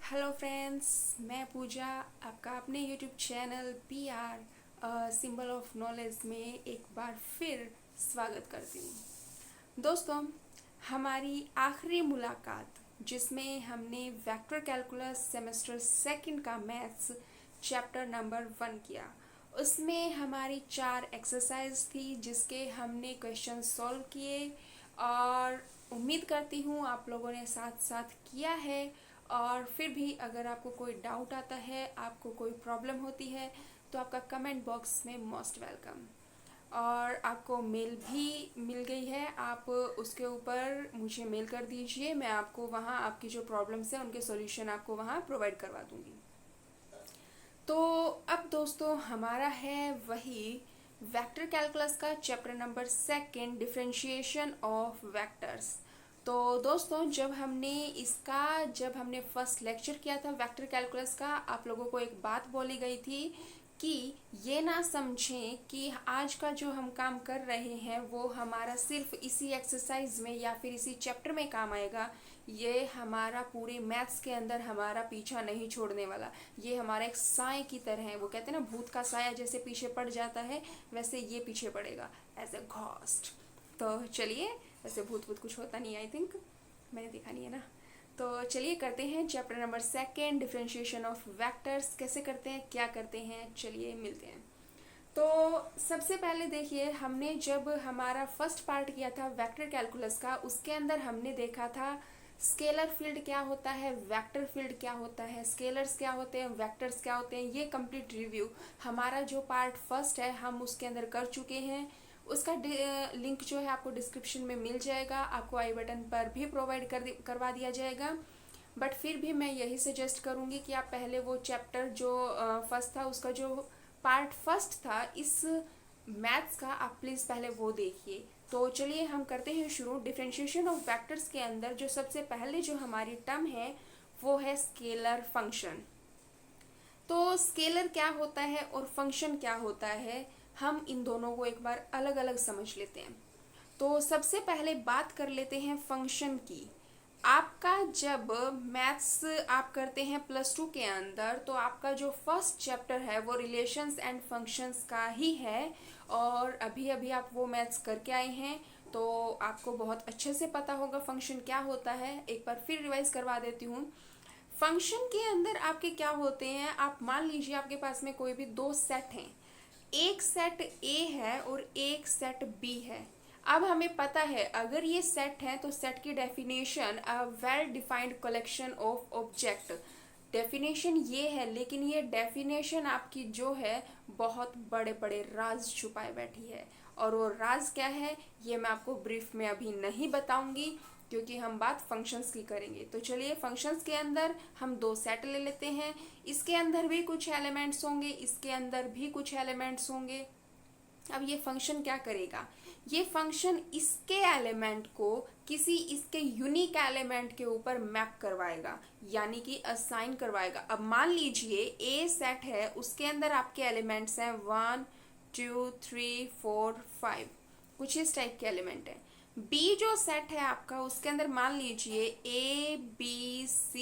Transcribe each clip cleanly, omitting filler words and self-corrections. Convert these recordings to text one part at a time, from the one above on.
Hello friends, मैं पूजा आपका अपने YouTube channel PR symbol of knowledge में एक बार फिर स्वागत करती हूँ। दोस्तों, हमारी आखिरी मुलाकात जिसमें हमने वेक्टर कैलकुलस सेमेस्टर सेकंड का मैथ्स चैप्टर नंबर 1 किया, उसमें हमारी 4 एक्सरसाइज थी जिसके हमने क्वेश्चन सॉल्व किए और उम्मीद करती हूँ आप लोगों ने साथ साथ किया है। और फिर भी अगर आपको कोई डाउट आता है, आपको कोई प्रॉब्लम होती है, तो आपका कमेंट बॉक्स में मोस्ट वेलकम। और आपको मेल भी मिल गई है, आप उसके ऊपर मुझे मेल कर दीजिए, मैं आपको वहाँ आपकी जो प्रॉब्लम्स है उनके सॉल्यूशन आपको वहाँ प्रोवाइड करवा दूँगी। तो अब दोस्तों हमारा है वही वेक्टर कैलकुलस का chapter number second, differentiation of vectors. तो दोस्तों जब हमने फर्स्ट लेक्चर किया था वेक्टर कैलकुलस का, आप लोगों को एक बात बोली गई थी कि ये ना समझें कि आज का जो हम काम कर रहे हैं वो हमारा सिर्फ इसी एक्सरसाइज में या फिर इसी चैप्टर में काम आएगा। ये हमारा पूरे मैथ्स के अंदर हमारा पीछा नहीं छोड़ने वाला। ये हमारा एक साए की तरह है। वो कहते हैं ना, भूत का साया जैसे पीछे पड़ जाता है, वैसे ये पीछे पड़ेगा एज ए घोस्ट। तो चलिए, वैसे भूत भूत कुछ होता नहीं, आई थिंक मैंने देखा नहीं है ना। तो चलिए करते हैं chapter number second, differentiation of vectors. कैसे करते हैं, क्या करते हैं, चलिए मिलते हैं। तो सबसे पहले देखिए, हमने जब हमारा फर्स्ट पार्ट किया था वेक्टर कैलकुलस का, उसके अंदर हमने देखा था स्केलर फील्ड क्या होता है, वेक्टर फील्ड क्या होता है, स्केलर्स क्या होते हैं, वेक्टर्स क्या होते हैं। ये कंप्लीट रिव्यू हमारा जो पार्ट फर्स्ट है हम उसके अंदर कर चुके हैं। उसका लिंक जो है आपको डिस्क्रिप्शन में मिल जाएगा, आपको आई बटन पर भी प्रोवाइड करवा दिया जाएगा। बट फिर भी मैं यही सजेस्ट करूँगी कि आप पहले वो चैप्टर जो फर्स्ट था, उसका जो पार्ट फर्स्ट था इस मैथ्स का, आप प्लीज़ पहले वो देखिए। तो चलिए हम करते हैं शुरू। डिफरेंशिएशन ऑफ वेक्टर्स के अंदर जो सबसे पहले जो हमारी टर्म है वो है स्केलर फंक्शन। तो स्केलर क्या होता है और फंक्शन क्या होता है, हम इन दोनों को एक बार अलग अलग समझ लेते हैं। तो सबसे पहले बात कर लेते हैं फंक्शन की। आपका जब मैथ्स आप करते हैं +2 के अंदर, तो आपका जो फर्स्ट चैप्टर है वो रिलेशंस एंड फंक्शंस का ही है। और अभी अभी आप वो मैथ्स करके आए हैं, तो आपको बहुत अच्छे से पता होगा फंक्शन क्या होता है। एक बार फिर रिवाइज करवा देती हूँ। फंक्शन के अंदर आपके क्या होते हैं, आप मान लीजिए आपके पास में कोई भी दो सेट हैं, एक सेट ए है और एक सेट बी है। अब हमें पता है अगर ये सेट है तो सेट की definition a well defined collection of object. Definition ये है, लेकिन ये डेफिनेशन आपकी जो है बहुत बड़े बड़े राज छुपाए बैठी है। और वो राज क्या है ये मैं आपको ब्रीफ में अभी नहीं बताऊंगी, क्योंकि हम बात फंक्शंस की करेंगे। तो चलिए, फंक्शंस के अंदर हम दो सेट ले लेते हैं। इसके अंदर भी कुछ एलिमेंट्स होंगे, इसके अंदर भी कुछ एलिमेंट्स होंगे। अब ये फंक्शन क्या करेगा, ये फंक्शन इसके एलिमेंट को किसी इसके यूनिक एलिमेंट के ऊपर मैप करवाएगा, यानी कि असाइन करवाएगा। अब मान लीजिए ए सेट है, उसके अंदर आपके एलिमेंट्स हैं 1 2 3 4 5, कुछ इस टाइप के एलिमेंट है। बी जो सेट है आपका, उसके अंदर मान लीजिए A B C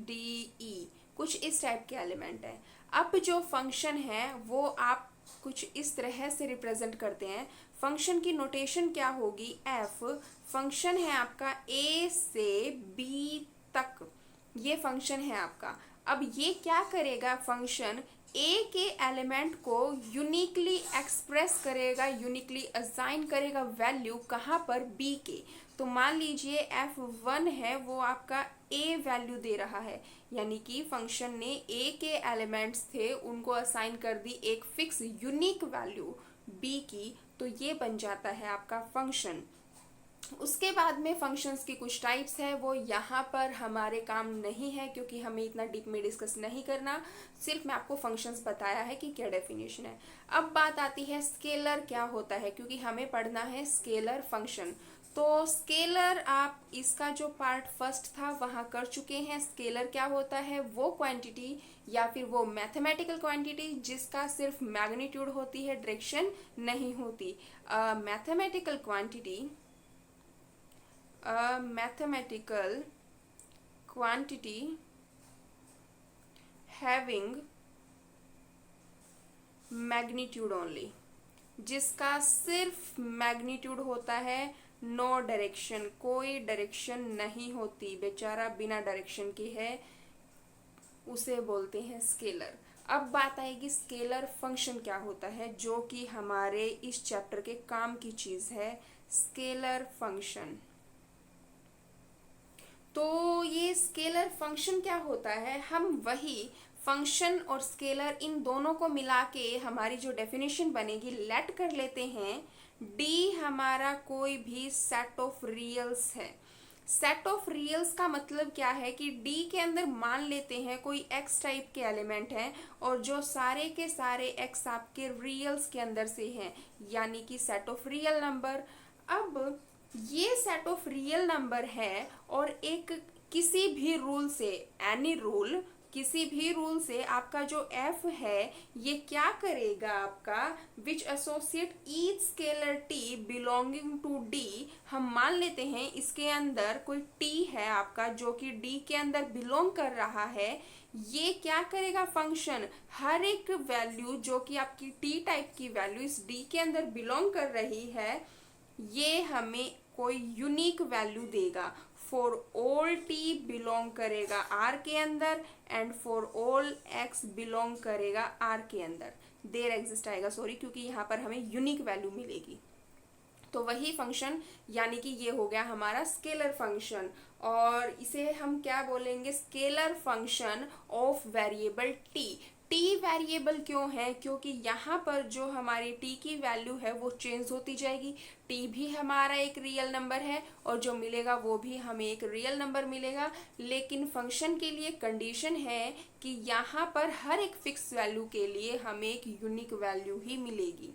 D E, कुछ इस टाइप के एलिमेंट है। अब जो फंक्शन है वो आप कुछ इस तरह से रिप्रेजेंट करते हैं। फंक्शन की नोटेशन क्या होगी, एफ। फंक्शन है आपका ए से बी तक, ये फंक्शन है आपका। अब ये क्या करेगा, फंक्शन ए के एलिमेंट को यूनिकली एक्सप्रेस करेगा, यूनिकली असाइन करेगा वैल्यू कहाँ पर, बी के। तो मान लीजिए F1 है, वो आपका ए वैल्यू दे रहा है, यानी कि फंक्शन ने ए के एलिमेंट्स थे उनको असाइन कर दी एक फिक्स यूनिक वैल्यू बी की। तो ये बन जाता है आपका फंक्शन। उसके बाद में फंक्शंस की कुछ टाइप्स है, वो यहाँ पर हमारे काम नहीं है क्योंकि हमें इतना डीप में डिस्कस नहीं करना। सिर्फ मैं आपको फंक्शंस बताया है कि क्या डेफिनेशन है। अब बात आती है स्केलर क्या होता है, क्योंकि हमें पढ़ना है स्केलर फंक्शन। तो स्केलर आप इसका जो पार्ट फर्स्ट था वहाँ कर चुके हैं। स्केलर क्या होता है, वो क्वांटिटी या फिर वो मैथमेटिकल क्वांटिटी जिसका सिर्फ मैग्नीट्यूड होती है, डायरेक्शन नहीं होती। Mathematical quantity, a mathematical quantity having magnitude only, जिसका सिर्फ मैग्नीट्यूड होता है, नो डायरेक्शन, कोई डायरेक्शन नहीं होती, बेचारा बिना डायरेक्शन के है, उसे बोलते हैं स्केलर। अब बात आएगी स्केलर फंक्शन क्या होता है, जो कि हमारे इस चैप्टर के काम की चीज है, स्केलर फंक्शन। तो ये स्केलर फंक्शन क्या होता है, हम वही फंक्शन और स्केलर इन दोनों को मिला के हमारी जो डेफिनेशन बनेगी लेट कर लेते हैं। डी हमारा कोई भी सेट ऑफ रियल्स है। सेट ऑफ रियल्स का मतलब क्या है कि डी के अंदर मान लेते हैं कोई एक्स टाइप के एलिमेंट हैं और जो सारे के सारे एक्स आपके रियल्स के अंदर से हैं, यानी कि सेट ऑफ रियल नंबर। अब ये सेट ऑफ रियल नंबर है और एक किसी भी रूल से, एनी रूल, किसी भी रूल से आपका जो f है ये क्या करेगा, आपका which associate each scalar t belonging to d। हम मान लेते हैं इसके अंदर कोई t है आपका जो कि d के अंदर बिलोंग कर रहा है। ये क्या करेगा फंक्शन, हर एक वैल्यू जो कि आपकी t टाइप की वैल्यू इस d के अंदर बिलोंग कर रही है, ये हमें कोई यूनिक वैल्यू देगा। फॉर ऑल टी बिलोंग करेगा आर के अंदर and for all x belong करेगा आर के अंदर, देयर एग्जिस्ट आएगा, सॉरी, क्योंकि यहाँ पर हमें यूनिक वैल्यू मिलेगी। तो वही फंक्शन, यानी कि ये हो गया हमारा स्केलर फंक्शन, और इसे हम क्या बोलेंगे, scalar function of variable T. T variable क्यों है, क्योंकि यहाँ पर जो हमारी टी की वैल्यू है वो चेंज होती जाएगी। टी भी हमारा एक रियल नंबर है और जो मिलेगा वो भी हमें एक रियल नंबर मिलेगा, लेकिन फंक्शन के लिए कंडीशन है कि यहाँ पर हर एक फिक्स वैल्यू के लिए हमें एक यूनिक वैल्यू ही मिलेगी।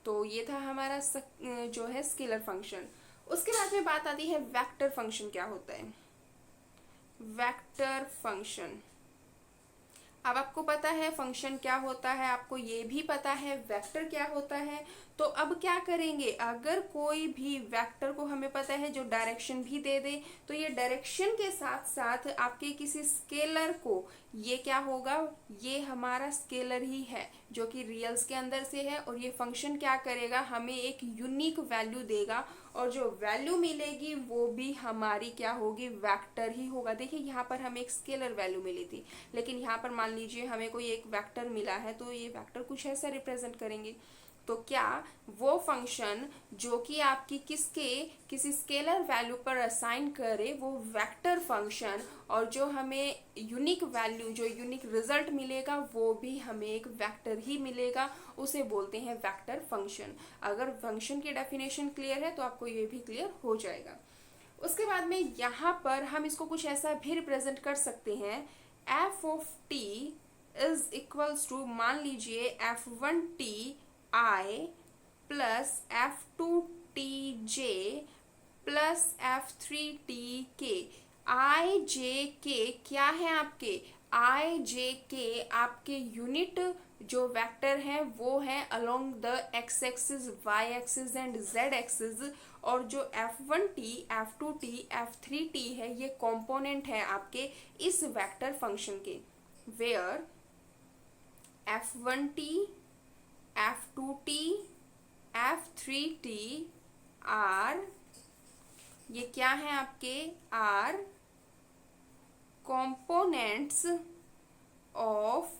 तो ये था हमारा जो है स्केलर फंक्शन। उसके बाद में बात आती है वेक्टर फंक्शन क्या होता है। वेक्टर फंक्शन, अब आपको पता है फंक्शन क्या होता है, आपको ये भी पता है वेक्टर क्या होता है। तो अब क्या करेंगे, अगर कोई भी वेक्टर को हमें पता है जो डायरेक्शन भी दे दे, तो ये डायरेक्शन के साथ साथ आपके किसी स्केलर को, ये क्या होगा, ये हमारा स्केलर ही है जो कि रियल्स के अंदर से है, और ये फंक्शन क्या करेगा, हमें एक यूनिक वैल्यू देगा, और जो वैल्यू मिलेगी वो भी हमारी क्या होगी, वेक्टर ही होगा। देखिए यहाँ पर हमें एक स्केलर वैल्यू मिली थी, लेकिन यहाँ पर मान लीजिए हमें कोई एक वेक्टर मिला है, तो ये वेक्टर कुछ ऐसा रिप्रेजेंट करेंगे। तो क्या वो फंक्शन जो कि आपकी किसी स्केलर वैल्यू पर असाइन करे वो वेक्टर फंक्शन, और जो हमें यूनिक वैल्यू, जो यूनिक रिजल्ट मिलेगा वो भी हमें एक वेक्टर ही मिलेगा, उसे बोलते हैं वेक्टर फंक्शन। अगर फंक्शन की डेफिनेशन क्लियर है तो आपको ये भी क्लियर हो जाएगा। उसके बाद में यहाँ पर हम इसको कुछ ऐसा भी रिप्रेजेंट कर सकते हैं, F of T is equals to, मान लीजिए f1t i plus f2tj plus f3tk। I J K क्या है आपके, आई जे के आपके यूनिट जो वेक्टर है वो है along the X axis, Y axis and Z axis, और जो f1t, f2t, f3t है ये कंपोनेंट है आपके इस वेक्टर फंक्शन के, where f1t, f2t, f3t are, ये क्या है आपके, are components of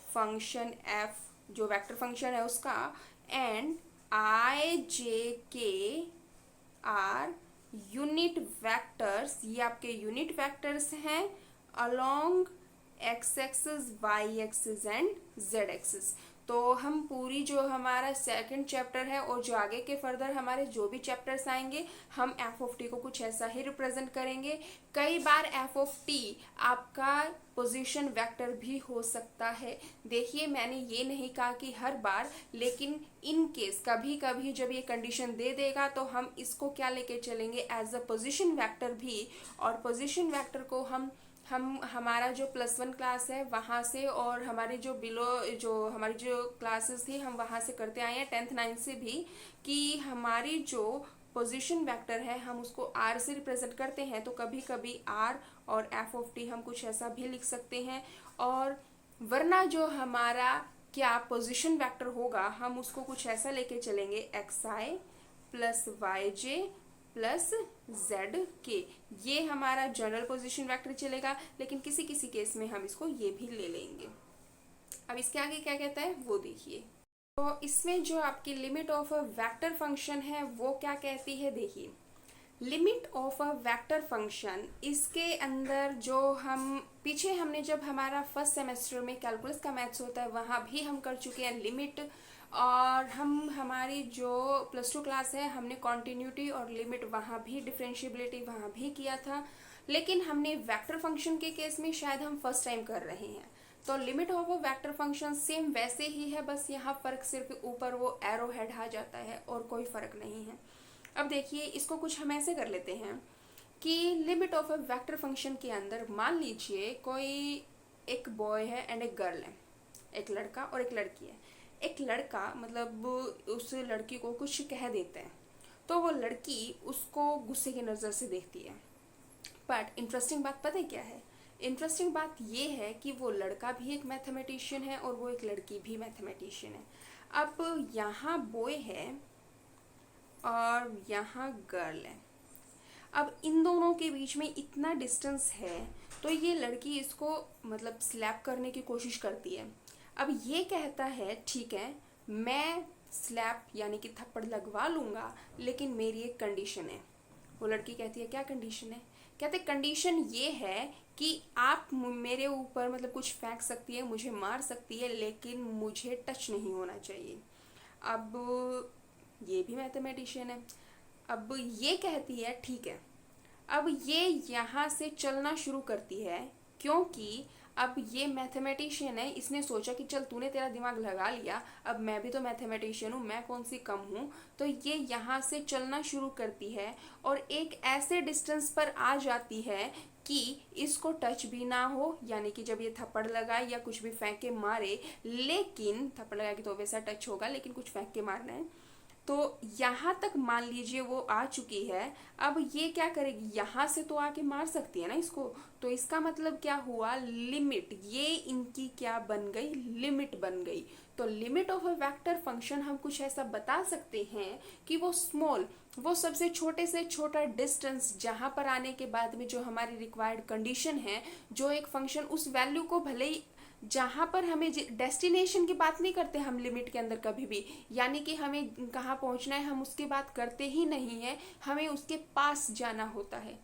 function f, जो वेक्टर फंक्शन है उसका, एंड आई जे के आर यूनिट वेक्टर्स, ये आपके यूनिट वेक्टर्स हैं along X axis, Y axis and Z axis. तो हम पूरी जो हमारा सेकंड चैप्टर है और जो आगे के फर्दर हमारे जो भी चैप्टर्स आएंगे, हम एफ ऑफ टी को कुछ ऐसा ही रिप्रेजेंट करेंगे। कई बार एफ ऑफ टी आपका पोजीशन वेक्टर भी हो सकता है। देखिए मैंने ये नहीं कहा कि हर बार, लेकिन इन केस कभी कभी जब ये कंडीशन दे देगा तो हम इसको क्या लेके चलेंगे, एज अ पोजीशन वेक्टर भी। और पोजीशन वेक्टर को हम हमारा जो +1 क्लास है वहाँ से, और हमारे जो जो हमारी जो क्लासेस थी हम वहाँ से करते आए हैं 10th 9th से भी, कि हमारी जो पोजीशन वेक्टर है हम उसको आर से रिप्रेजेंट करते हैं। तो कभी कभी आर और एफ ऑफ टी हम कुछ ऐसा भी लिख सकते हैं। और वरना जो हमारा क्या पोजीशन वेक्टर होगा, हम उसको कुछ ऐसा लेके चलेंगे, एक्स आई प्लस वाई जे प्लस जेड के। ये हमारा जनरल पोजीशन वेक्टर चलेगा, लेकिन किसी किसी केस में हम इसको ये भी ले लेंगे। अब इसके आगे क्या कहता है वो देखिए। तो इसमें जो आपकी limit of a vector function है वो क्या कहती है, देखिए। Limit of a vector function, इसके अंदर जो हम पीछे हमने जब हमारा फर्स्ट सेमेस्टर में कैलकुलस का मैथ्स होता है वहाँ भी हम कर चुके हैं लिमिट, और हम हमारी जो +2 क्लास है हमने कॉन्टिन्यूटी और लिमिट वहाँ भी डिफरेंशिएबिलिटी वहाँ भी किया था। लेकिन हमने वेक्टर फंक्शन के केस में शायद हम फर्स्ट टाइम कर रहे हैं। तो limit of a vector function same वैसे ही है, बस यहाँ फर्क सिर्फ ऊपर वो एरो हेड आ जाता है और कोई फर्क नहीं है। अब देखिए इसको कुछ हम ऐसे कर लेते हैं कि limit of a vector function के अंदर मान लीजिए कोई एक बॉय है एंड एक गर्ल है, एक लड़का और एक लड़की है। एक लड़का मतलब उस लड़की को कुछ कह देते हैं, तो वो लड़की उसको गुस्से की नज़र से देखती है। बट इंटरेस्टिंग बात पता है क्या है? इंटरेस्टिंग बात ये है कि वो लड़का भी एक मैथमेटिशियन है और वो एक लड़की भी मैथमेटिशियन है। अब यहाँ बॉय है और यहाँ गर्ल है। अब इन दोनों के बीच में इतना डिस्टेंस है, तो ये लड़की इसको मतलब स्लैप करने की कोशिश करती है। अब ये कहता है ठीक है मैं स्लैप यानी कि थप्पड़ लगवा लूँगा, लेकिन मेरी एक कंडीशन है। वो लड़की कहती है क्या कंडीशन है? कहते कंडीशन ये है कि आप मेरे ऊपर मतलब कुछ फेंक सकती है, मुझे मार सकती है, लेकिन मुझे टच नहीं होना चाहिए। अब ये भी मैथमेटिशियन है। अब ये कहती है ठीक है। अब ये यहाँ से चलना शुरू करती है, क्योंकि अब ये मैथमेटिशियन है, इसने सोचा कि चल तूने तेरा दिमाग लगा लिया, अब मैं भी तो मैथमेटिशियन हूँ, मैं कौन सी कम हूँ। तो ये यहाँ से चलना शुरू करती है और एक ऐसे डिस्टेंस पर आ जाती है कि इसको टच भी ना हो, यानी कि जब ये थप्पड़ लगाए या कुछ भी फेंक के मारे, लेकिन थप्पड़ लगा के तो वैसा टच होगा, लेकिन कुछ फेंक के मारना है। तो यहाँ तक मान लीजिए वो आ चुकी है। अब ये क्या करेगी, यहाँ से तो आके मार सकती है ना इसको। तो इसका मतलब क्या हुआ, लिमिट, ये इनकी क्या बन गई, लिमिट बन गई। तो limit of a vector function हम कुछ ऐसा बता सकते हैं कि वो स्मॉल, वो सबसे छोटे से छोटा डिस्टेंस जहाँ पर आने के बाद में जो हमारी रिक्वायर्ड कंडीशन है, जो एक फंक्शन उस वैल्यू को भले ही जहाँ पर हमें डेस्टिनेशन की बात नहीं करते हम लिमिट के अंदर कभी भी, यानी कि हमें कहाँ पहुँचना है हम उसकी बात करते ही नहीं है, हमें उसके पास जाना होता है,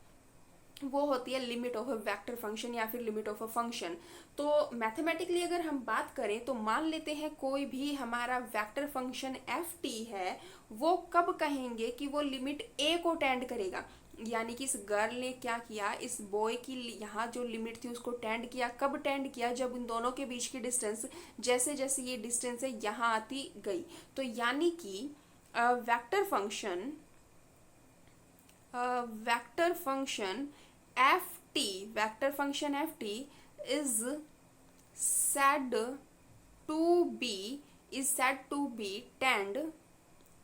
वो होती है limit of a vector function या फिर लिमिट ऑफ अ फंक्शन। तो मैथमेटिकली अगर हम बात करें तो मान लेते हैं कोई भी हमारा वेक्टर फंक्शन एफ टी है, वो कब कहेंगे कि वो लिमिट ए को टेंड करेगा, यानी कि इस गर्ल ने क्या किया, इस बॉय की यहाँ जो लिमिट थी उसको टेंड किया। कब टेंड किया, जब इन दोनों के बीच की डिस्टेंस जैसे जैसे ये डिस्टेंस है यहाँ आती गई। तो यानी कि vector function vector function F T, vector function F T is said to be is said to be tend,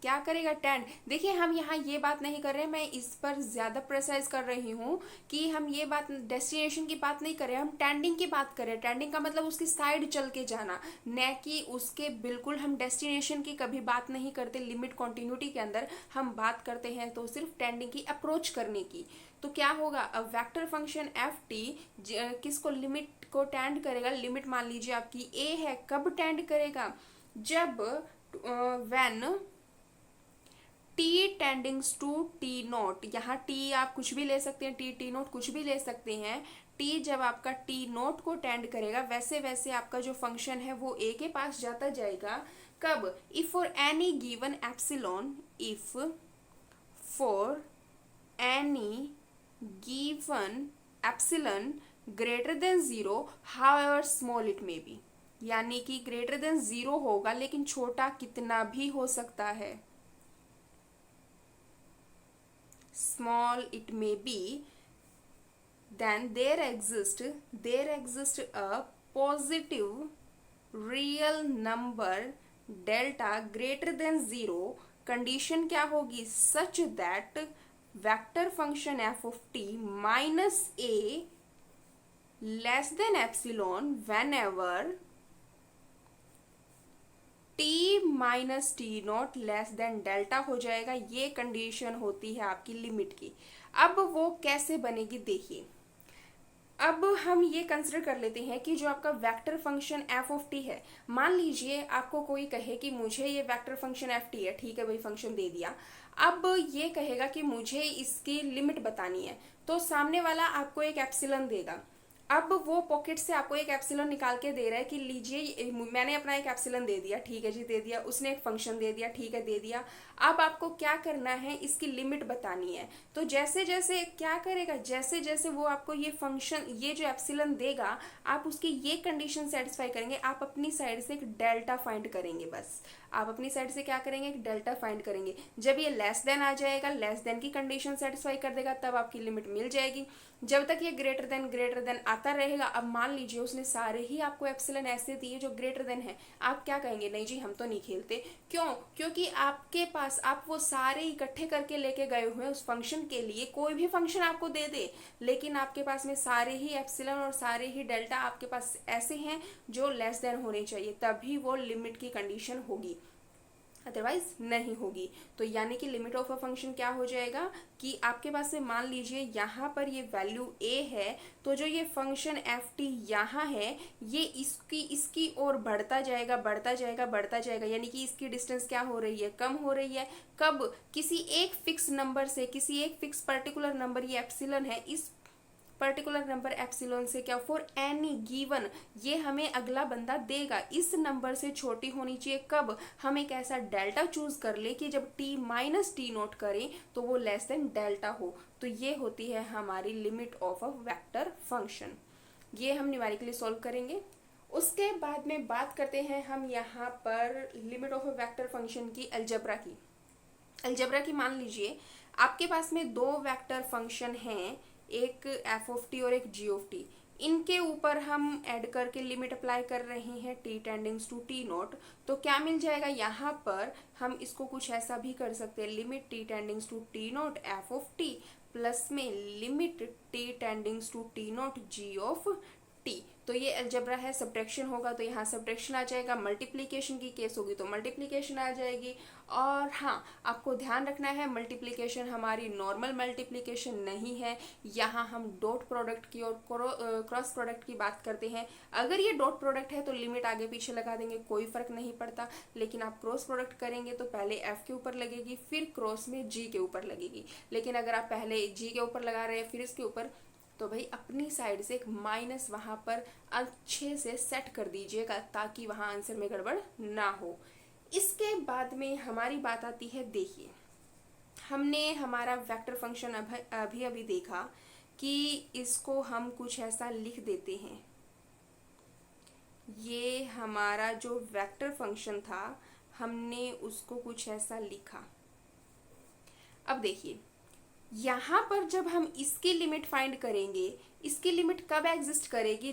क्या करेगा, टेंड। देखिए हम यहाँ ये बात नहीं कर रहे हैं, मैं इस पर ज्यादा प्रेसाइज कर रही हूँ कि हम ये बात डेस्टिनेशन की बात नहीं कर रहे हैं, हम टेंडिंग की बात कर रहे हैं। टेंडिंग का मतलब उसकी साइड चल के जाना, न कि उसके बिल्कुल हम डेस्टिनेशन की कभी बात नहीं करते। लिमिट कॉन्टिन्यूटी के अंदर हम बात करते हैं तो सिर्फ टेंडिंग की अप्रोच करने की। तो क्या होगा, अब वेक्टर फंक्शन एफ टी किसको, लिमिट को टेंड करेगा। लिमिट मान लीजिए आपकी ए है, कब टेंड करेगा, जब when T tendings to T naught, यहाँ टी आप कुछ भी ले सकते हैं, टी टी नोट कुछ भी ले सकते हैं। टी जब आपका टी नोट को टेंड करेगा, वैसे वैसे आपका जो फंक्शन है वो ए के पास जाता जाएगा। कब, if for any given epsilon, if for any given epsilon greater than zero however small it may be, यानी कि ग्रेटर देन जीरो होगा लेकिन छोटा कितना भी हो सकता है, small it may be, then there exists a positive real number delta greater than zero, condition क्या होगी, such that vector function f of t minus a less than epsilon when ever t minus T not less than delta हो जाएगा। ये condition होती है आपकी limit की। अब वो कैसे बनेगी देखिए। अब हम ये कंसिडर कर लेते हैं कि जो आपका vector function F of T है, मान लीजिए आपको कोई कहे कि मुझे ये वेक्टर फंक्शन एफ टी है, ठीक है भाई फंक्शन दे दिया। अब ये कहेगा कि मुझे इसकी लिमिट बतानी है, तो सामने वाला आपको एक एप्सिलॉन देगा। अब वो पॉकेट से आपको एक एप्सिलॉन निकाल के दे रहा है कि लीजिए मैंने अपना एक एप्सिलॉन दे दिया, ठीक है जी दे दिया, उसने एक फंक्शन दे दिया, ठीक है दे दिया। अब आपको क्या करना है, इसकी लिमिट बतानी है। तो जैसे जैसे क्या करेगा, जैसे जैसे वो आपको ये फंक्शन ये जो एप्सिलॉन देगा, आप उसकी ये कंडीशन सेटिस्फाई करेंगे, आप अपनी साइड से एक डेल्टा फाइंड करेंगे। बस आप अपनी साइड से क्या करेंगे, एक डेल्टा फाइंड करेंगे। जब ये लेस देन आ जाएगा, लेस देन की कंडीशन सेटिस्फाई कर देगा, तब आपकी लिमिट मिल जाएगी। जब तक ये ग्रेटर देन आता रहेगा, अब मान लीजिए उसने सारे ही आपको एप्सिलॉन ऐसे दिए जो ग्रेटर देन है, आप क्या कहेंगे, नहीं जी हम तो नहीं खेलते। क्यों? क्योंकि आपके पास आप वो सारे इकट्ठे करके लेके गए हुए हैं उस फंक्शन के लिए। कोई भी फंक्शन आपको दे दे, लेकिन आपके पास में सारे ही एप्सिलॉन और सारे ही डेल्टा आपके पास ऐसे हैं जो लेस देन होने चाहिए, तभी वो लिमिट की कंडीशन होगी, अदरवाइज नहीं होगी। तो यानी कि लिमिट ऑफ अ फंक्शन क्या हो जाएगा कि आपके पास से मान लीजिए यहाँ पर ये वैल्यू a है, तो जो ये फंक्शन एफ टी यहाँ है, ये इसकी ओर बढ़ता जाएगा बढ़ता जाएगा बढ़ता जाएगा, यानी कि इसकी डिस्टेंस क्या हो रही है, कम हो रही है। कब? किसी एक फिक्स नंबर से, किसी एक फिक्स पर्टिकुलर नंबर, ये एप्सिलॉन है, इस पर्टिकुलर नंबर एप्सिलॉन से क्या, फॉर एनी गिवन, ये हमें अगला बंदा देगा, इस नंबर से छोटी होनी चाहिए। कब? हम एक ऐसा डेल्टा चूज कर ले कि जब t माइनस टी नोट करें तो वो लेस देन डेल्टा हो। तो ये होती है हमारी limit of a vector function. ये हम न्यूमेरिकली सॉल्व करेंगे। उसके बाद में बात करते हैं हम यहाँ पर limit of a vector function की अलजेब्रा की। अलजेब्रा की मान लीजिए आपके पास में दो वेक्टर फंक्शन हैं, एक एफ ऑफ टी और एक जी ऑफ टी। इनके ऊपर हम ऐड करके लिमिट अप्लाई कर रहे हैं T tendings to T not. तो क्या मिल जाएगा यहाँ पर, हम इसको कुछ ऐसा भी कर सकते हैं, limit T tendings to T naught F of T plus में limit T tendings to T naught G of T. तो ये अलजेब्रा है, सब्ट्रैक्शन होगा तो यहाँ सब्ट्रैक्शन आ जाएगा, मल्टीप्लिकेशन की केस होगी तो मल्टीप्लिकेशन आ जाएगी। और हाँ, आपको ध्यान रखना है मल्टीप्लिकेशन हमारी नॉर्मल मल्टीप्लिकेशन नहीं है, यहाँ हम डॉट प्रोडक्ट की और क्रॉस प्रोडक्ट की बात करते हैं। अगर ये डॉट प्रोडक्ट है तो लिमिट आगे पीछे लगा देंगे, कोई फर्क नहीं पड़ता। लेकिन आप क्रॉस प्रोडक्ट करेंगे तो पहले एफ के ऊपर लगेगी, फिर क्रॉस में जी के ऊपर लगेगी। लेकिन अगर आप पहले जी के ऊपर लगा रहे हैं फिर इसके ऊपर, तो भाई अपनी साइड से एक माइनस वहां पर अच्छे से सेट कर दीजिएगा ताकि वहां आंसर में गड़बड़ ना हो। इसके बाद में हमारी बात आती है, देखिए हमने हमारा वेक्टर फंक्शन अभी देखा कि इसको हम कुछ ऐसा लिख देते हैं। ये हमारा जो वेक्टर फंक्शन था हमने उसको कुछ ऐसा लिखा। अब देखिए यहाँ पर जब हम इसकी लिमिट फाइंड करेंगे, इसकी लिमिट कब एग्जिस्ट करेगी,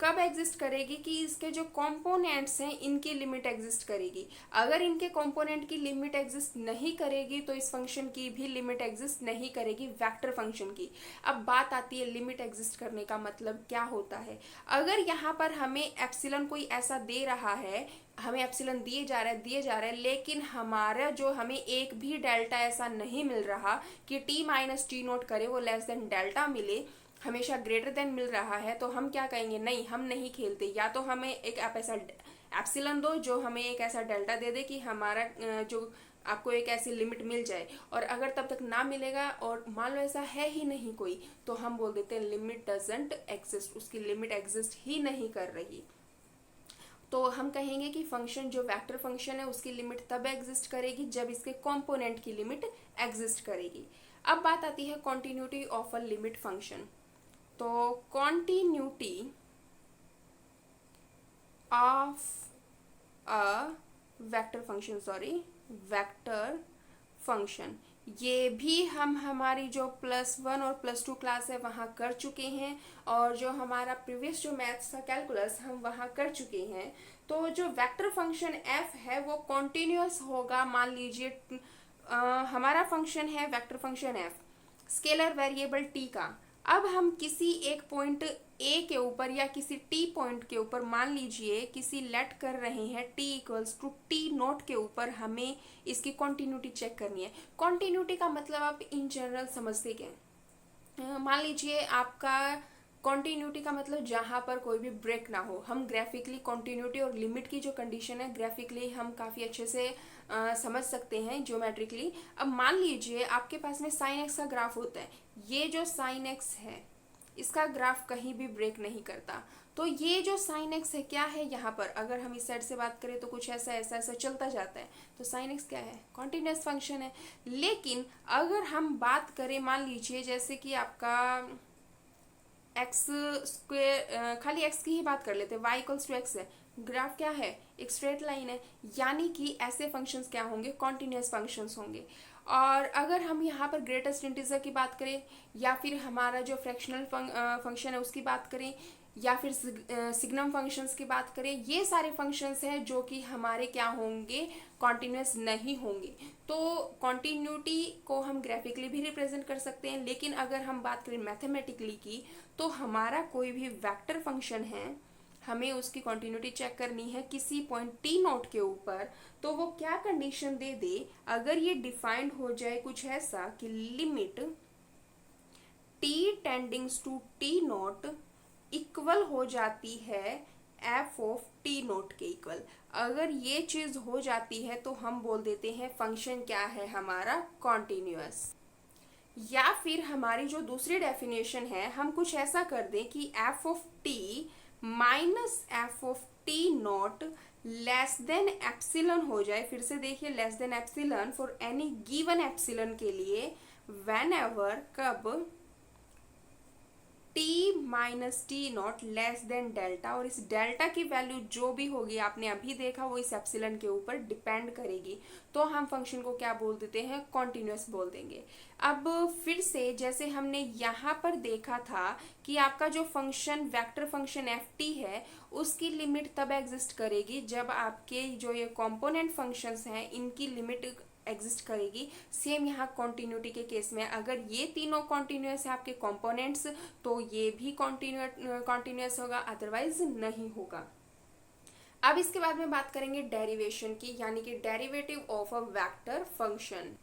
कब एग्जिस्ट करेगी कि इसके जो कंपोनेंट्स हैं इनकी लिमिट एग्जिस्ट करेगी। अगर इनके कंपोनेंट की लिमिट एग्जिस्ट नहीं करेगी तो इस फंक्शन की भी लिमिट एग्जिस्ट नहीं करेगी, वेक्टर फंक्शन की। अब बात आती है लिमिट एग्जिस्ट करने का मतलब क्या होता है। अगर यहाँ पर हमें एप्सिलॉन कोई ऐसा दे रहा है, हमें एप्सिलॉन दिए जा रहा है, लेकिन हमारा जो हमें एक भी डेल्टा ऐसा नहीं मिल रहा कि टी माइनस टी नोट करे वो लेस देन डेल्टा मिले, हमेशा ग्रेटर देन मिल रहा है, तो हम क्या कहेंगे, नहीं हम नहीं खेलते। या तो हमें एक आप ऐसा एप्सिलॉन दो जो हमें एक ऐसा डेल्टा दे दे कि हमारा जो आपको एक ऐसी लिमिट मिल जाए, और अगर तब तक ना मिलेगा और मान लो ऐसा है ही नहीं कोई, तो हम बोल देते हैं लिमिट डजंट एग्जिस्ट, उसकी लिमिट एग्जिस्ट ही नहीं कर रही। तो हम कहेंगे कि फंक्शन जो वेक्टर फंक्शन है उसकी लिमिट तब एग्जिस्ट करेगी जब इसके कंपोनेंट की लिमिट एग्जिस्ट करेगी। अब बात आती है continuity of a limit function. तो continuity of a vector function, ये भी हम हमारी जो +1 और +2 क्लास है वहाँ कर चुके हैं, और जो हमारा प्रीवियस जो मैथ्स था कैलकुलस हम वहाँ कर चुके हैं। तो जो वेक्टर फंक्शन f है वो कॉन्टिन्यूअस होगा। मान लीजिए हमारा फंक्शन है vector function f, scalar variable t का, अब हम किसी एक पॉइंट ए के ऊपर या किसी टी पॉइंट के ऊपर मान लीजिए किसी लेट कर रहे हैं T equals to T naught के ऊपर, हमें इसकी कॉन्टिन्यूटी चेक करनी है। कॉन्टिन्यूटी का मतलब आप इन जनरल समझते क्या हैं? मान लीजिए आपका कॉन्टिन्यूटी का मतलब जहाँ पर कोई भी ब्रेक ना हो। हम ग्राफिकली कॉन्टिन्यूटी और लिमिट की जो कंडीशन है ग्राफिकली हम काफ़ी अच्छे से समझ सकते हैं ज्योमेट्रिकली। अब मान लीजिए आपके पास में साइन एक्स का ग्राफ होता है, ये जो साइन एक्स है इसका ग्राफ कहीं भी ब्रेक नहीं करता। तो ये जो साइन एक्स है क्या है, यहाँ पर अगर हम इस साइड से बात करें तो कुछ ऐसा ऐसा ऐसा चलता जाता है, तो साइन एक्स क्या है, कॉन्टिन्यूस फंक्शन है। लेकिन अगर हम बात करें, मान लीजिए जैसे कि आपका एक्स स्क्वेयर, खाली एक्स की ही बात कर लेते हैं, वाई इक्वल्स टू एक्स है, ग्राफ क्या है, एक स्ट्रेट लाइन है, यानी कि ऐसे फंक्शंस क्या होंगे, कॉन्टिन्यूस फंक्शंस होंगे। और अगर हम यहाँ पर ग्रेटेस्ट इंटीजर की बात करें, या फिर हमारा जो फ्रैक्शनल फंक्शन है उसकी बात करें, या फिर सिग्नम फंक्शंस की बात करें, ये सारे फंक्शंस हैं जो कि हमारे क्या होंगे, कॉन्टिन्यूस नहीं होंगे। तो कॉन्टिन्यूटी को हम ग्राफिकली भी रिप्रेजेंट कर सकते हैं, लेकिन अगर हम बात करें मैथमेटिकली की, तो हमारा कोई भी वेक्टर फंक्शन है, हमें उसकी कॉन्टिन्यूटी चेक करनी है किसी पॉइंट टी नोट के ऊपर, तो वो क्या कंडीशन दे दे, अगर ये डिफाइंड हो जाए कुछ ऐसा कि limit T tendings to T naught equal हो जाती है एफ ऑफ टी नोट के इक्वल। अगर ये चीज हो जाती है तो हम बोल देते हैं फंक्शन क्या है हमारा, कॉन्टिन्यूअस। या फिर हमारी जो दूसरी डेफिनेशन है, हम कुछ ऐसा कर दें कि F of T minus F of T not less than epsilon हो जाए। फिर से देखिए, less than epsilon for any given epsilon के लिए, वेन एवर, कब, T minus T not less than delta, और इस डेल्टा की वैल्यू जो भी होगी आपने अभी देखा वो इस एप्सिलॉन के ऊपर डिपेंड करेगी, तो हम फंक्शन को क्या बोल देते हैं, कॉन्टिन्यूअस बोल देंगे। अब फिर से जैसे हमने यहाँ पर देखा था कि आपका जो function vector function F T है उसकी लिमिट तब एग्जिस्ट करेगी जब आपके जो ये कॉम्पोनेंट फंक्शंस हैं इनकी लिमिट एग्जिस्ट करेगी। सेम यहाँ कॉन्टिन्यूटी के केस में, अगर ये तीनों कॉन्टिन्यूअस है आपके कंपोनेंट्स, तो ये भी कॉन्टिन्यूअस होगा, अदरवाइज नहीं होगा। अब इसके बाद में बात करेंगे डेरिवेशन की, यानी कि derivative of a vector function.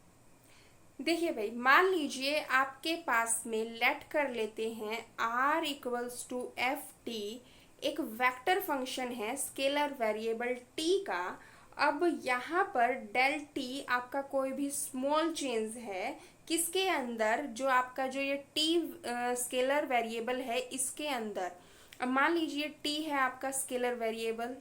देखिए भाई, मान लीजिए आपके पास में लेट कर लेते हैं r equals to F T एक वेक्टर फंक्शन है स्केलर वेरिएबल t का। अब यहाँ पर डेल टी आपका कोई भी स्मॉल चेंज है किसके अंदर, जो आपका जो ये t स्केलर वेरिएबल है इसके अंदर। अब मान लीजिए t है आपका स्केलर वेरिएबल,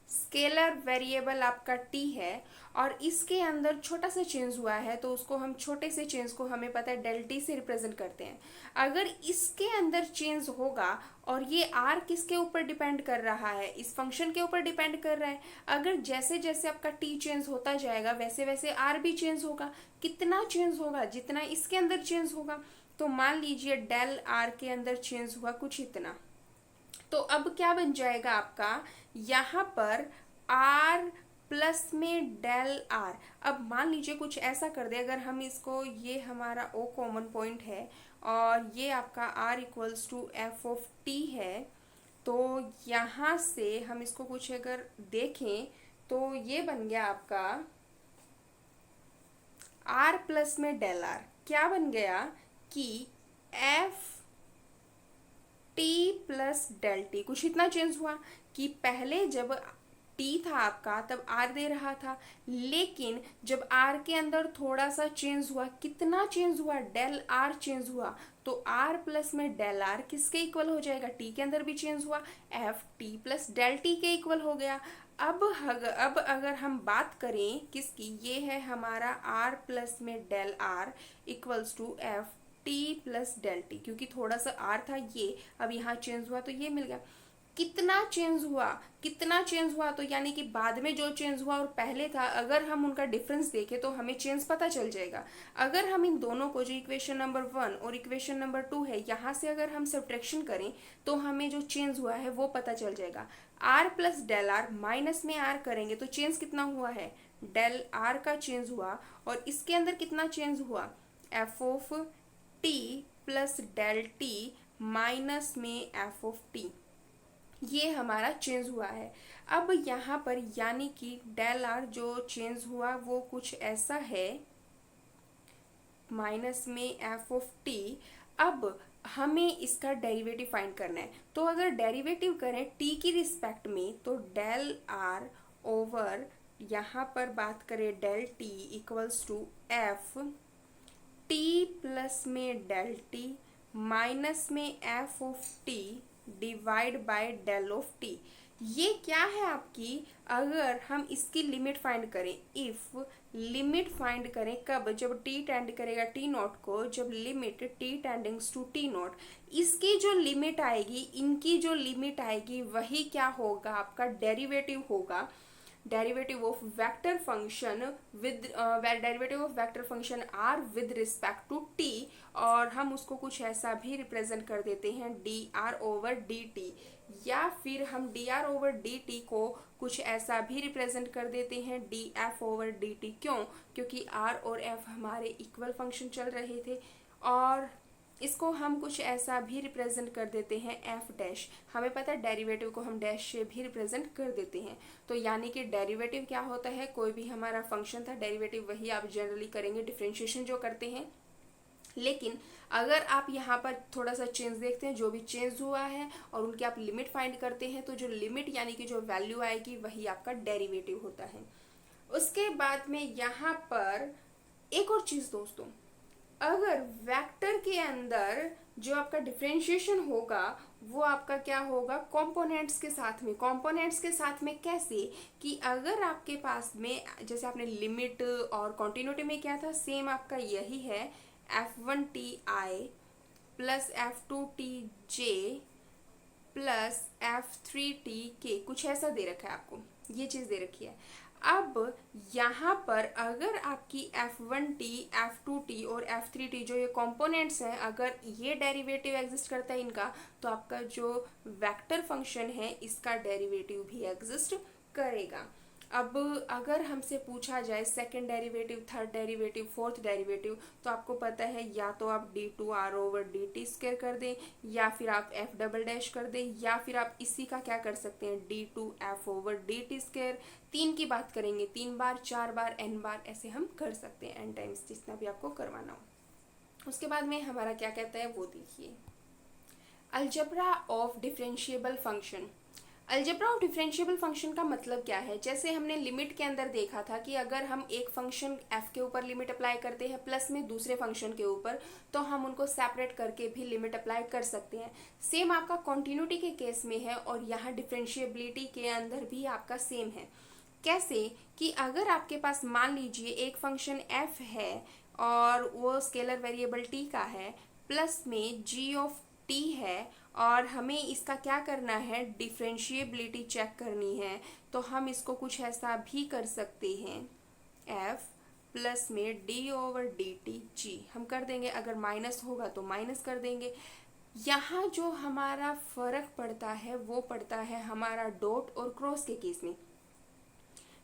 स्केलर वेरिएबल आपका t है, और इसके अंदर छोटा सा चेंज हुआ है तो उसको हम छोटे से चेंज को हमें पता है डेल टी से रिप्रेजेंट करते हैं। अगर इसके अंदर चेंज होगा, और ये r किसके ऊपर डिपेंड कर रहा है, इस फंक्शन के ऊपर डिपेंड कर रहा है। अगर जैसे जैसे आपका t चेंज होता जाएगा वैसे वैसे r भी चेंज होगा। कितना चेंज होगा, जितना इसके अंदर चेंज होगा। तो मान लीजिए डेल r के अंदर चेंज हुआ कुछ इतना, तो अब क्या बन जाएगा आपका, यहाँ पर r प्लस में डेल r। अब मान लीजिए कुछ ऐसा कर दे, अगर हम इसको, ये हमारा o कॉमन पॉइंट है और ये आपका r equals to F of T है, तो यहाँ से हम इसको कुछ अगर देखें तो ये बन गया आपका r प्लस में डेल r। क्या बन गया कि F T plus del T, कुछ इतना चेंज हुआ कि पहले जब t था आपका तब r दे रहा था, लेकिन जब r के अंदर थोड़ा सा चेंज हुआ, कितना चेंज हुआ, डेल r चेंज हुआ, तो r प्लस में डेल r किसके इक्वल हो जाएगा, t के अंदर भी चेंज हुआ, F T plus del T के इक्वल हो गया। अब अगर हम बात करें किसकी, ये है हमारा r प्लस में del r equals to F T plus del T, क्योंकि थोड़ा सा r था ये, अब यहाँ चेंज हुआ तो ये मिल गया। कितना चेंज हुआ, कितना चेंज हुआ, तो यानी कि बाद में जो चेंज हुआ और पहले था, अगर हम उनका डिफरेंस देखें तो हमें चेंज पता चल जाएगा। अगर हम इन दोनों को, जो इक्वेशन नंबर 1 और इक्वेशन नंबर 2 है, यहाँ से अगर हम सब्ट्रैक्शन करें तो हमें जो चेंज हुआ है वो पता चल जाएगा। r plus del R minus में r करेंगे तो चेंज कितना हुआ है, डेल r का चेंज हुआ, और इसके अंदर कितना चेंज हुआ, F of T plus del T minus में एफ ऑफ टी, ये हमारा चेंज हुआ है। अब यहाँ पर यानी कि डेल आर जो चेंज हुआ वो कुछ ऐसा है, माइनस में एफ ऑफ टी। अब हमें इसका डेरिवेटिव फाइंड करना है, तो अगर डेरिवेटिव करें टी की रिस्पेक्ट में तो डेल आर ओवर यहाँ पर बात करें del T equals to F T plus में डेल टी माइनस में F of T divide by del of T. ये क्या है आपकी, अगर हम इसकी लिमिट फाइंड करें, इफ लिमिट फाइंड करें कब, जब टी टेंड करेगा टी नॉट को, जब limit T tendings to T naught, इसकी जो लिमिट आएगी, इनकी जो लिमिट आएगी वही क्या होगा, आपका डेरिवेटिव होगा, derivative of vector function with derivative of vector function R with respect to T, और हम उसको कुछ ऐसा भी रिप्रेजेंट कर देते हैं D R over D T, या फिर हम D R over D T को कुछ ऐसा भी रिप्रेजेंट कर देते हैं D F over D T. क्यों, क्योंकि आर और एफ हमारे इक्वल फंक्शन चल रहे थे, और इसको हम कुछ ऐसा भी रिप्रेजेंट कर देते हैं एफ डैश, हमें पता है डेरिवेटिव को हम डैश से भी रिप्रेजेंट कर देते हैं। तो यानी कि डेरिवेटिव क्या होता है, कोई भी हमारा फंक्शन था, डेरिवेटिव वही आप जनरली करेंगे डिफरेंशिएशन जो करते हैं। लेकिन अगर आप यहाँ पर थोड़ा सा चेंज देखते हैं, जो भी चेंज हुआ है और उनकी आप लिमिट फाइंड करते हैं, तो जो लिमिट यानी कि जो वैल्यू आएगी वही आपका डेरिवेटिव होता है। उसके बाद में यहाँ पर एक और चीज़ दोस्तों, अगर वेक्टर के अंदर जो आपका डिफरेंशिएशन होगा वो आपका क्या होगा, कंपोनेंट्स के साथ में। कंपोनेंट्स के साथ में कैसे, कि अगर आपके पास में जैसे आपने लिमिट और कॉन्टिन्यूटी में क्या था, सेम आपका यही है, f1ti plus f2tj plus f3tk, कुछ ऐसा दे रखा है आपको, ये चीज़ दे रखी है। अब यहाँ पर अगर आपकी f1t, f2t और f3t जो ये कंपोनेंट्स हैं, अगर ये डेरिवेटिव एग्जिस्ट करता है इनका, तो आपका जो वेक्टर फंक्शन है इसका डेरिवेटिव भी एग्जिस्ट करेगा। अब अगर हमसे पूछा जाए second derivative, third derivative, fourth derivative, तो आपको पता है या तो आप D two R over D T square कर दें, या फिर आप एफ डबल डैश कर दें, या फिर आप इसी का क्या कर सकते हैं, D two F over D T square. तीन की बात करेंगे, 3 बार, 4 बार, n बार, ऐसे हम कर सकते हैं, n टाइम्स, जितना भी आपको करवाना हो। उसके बाद में हमारा क्या कहता है वो देखिए, algebra of differentiable function. Algebra of differentiable function का मतलब क्या है, जैसे हमने लिमिट के अंदर देखा था कि अगर हम एक फंक्शन f के ऊपर लिमिट अप्लाई करते हैं प्लस में दूसरे फंक्शन के ऊपर, तो हम उनको सेपरेट करके भी लिमिट अप्लाई कर सकते हैं। सेम आपका कॉन्टिन्यूटी के केस में है, और यहाँ डिफरेंशिएबिलिटी के अंदर भी आपका सेम है। कैसे, कि अगर आपके पास मान लीजिए एक फंक्शन f है और वो स्केलर वेरिएबल t का है, प्लस में g ऑफ t है, और हमें इसका क्या करना है, डिफरेंशिएबिलिटी चेक करनी है, तो हम इसको कुछ ऐसा भी कर सकते हैं, f प्लस में d over D T G हम कर देंगे, अगर माइनस होगा तो माइनस कर देंगे। यहाँ जो हमारा फर्क पड़ता है वो पड़ता है हमारा डॉट और क्रॉस के केस में।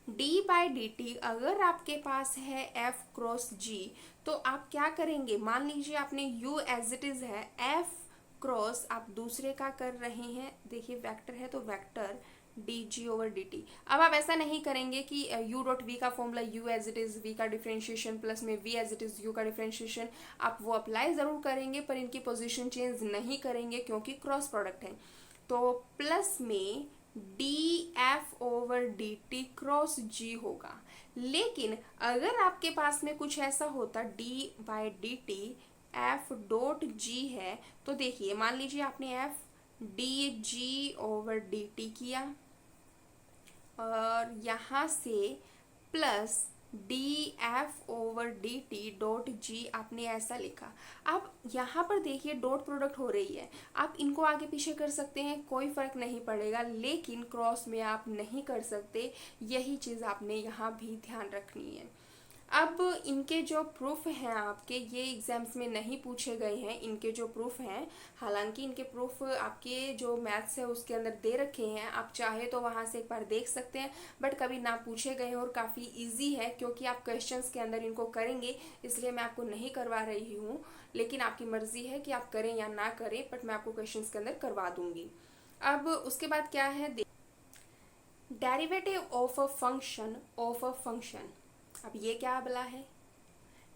d बाई डी टी अगर आपके पास है f क्रॉस g, तो आप क्या करेंगे, मान लीजिए आपने u एज इट इज है, f क्रॉस आप दूसरे का कर रहे हैं, देखिए वेक्टर है तो vector D G over D T. अब आप ऐसा नहीं करेंगे कि u डॉट वी का formula u as it is, v का डिफरेंशिएशन प्लस में v as it is u का डिफरेंशिएशन, आप वो अप्लाई ज़रूर करेंगे पर इनकी पोजीशन चेंज नहीं करेंगे क्योंकि क्रॉस प्रोडक्ट है। तो प्लस में D F over D T cross G होगा। लेकिन अगर आपके पास में कुछ ऐसा होता D by D T F dot G है, तो देखिए मान लीजिए आपने F D G over D T किया, और यहाँ से plus D F over D T dot G आपने ऐसा लिखा। अब यहाँ पर देखिए डॉट प्रोडक्ट हो रही है, आप इनको आगे पीछे कर सकते हैं, कोई फर्क नहीं पड़ेगा, लेकिन क्रॉस में आप नहीं कर सकते, यही चीज़ आपने यहाँ भी ध्यान रखनी है। अब इनके जो प्रूफ हैं आपके, ये एग्जाम्स में नहीं पूछे गए हैं। इनके जो प्रूफ हैं, हालांकि इनके प्रूफ आपके जो मैथ्स है उसके अंदर दे रखे हैं, आप चाहे तो वहां से एक बार देख सकते हैं, बट कभी ना पूछे गए हैं और काफ़ी इजी है क्योंकि आप क्वेश्चंस के अंदर इनको करेंगे, इसलिए मैं आपको नहीं करवा रही हूँ। लेकिन आपकी मर्जी है कि आप करें या ना करें, बट मैं आपको क्वेश्चन के अंदर करवा दूंगी। अब उसके बाद क्या है, डेरिवेटिव ऑफ अ फंक्शन। अब ये क्या बोला है,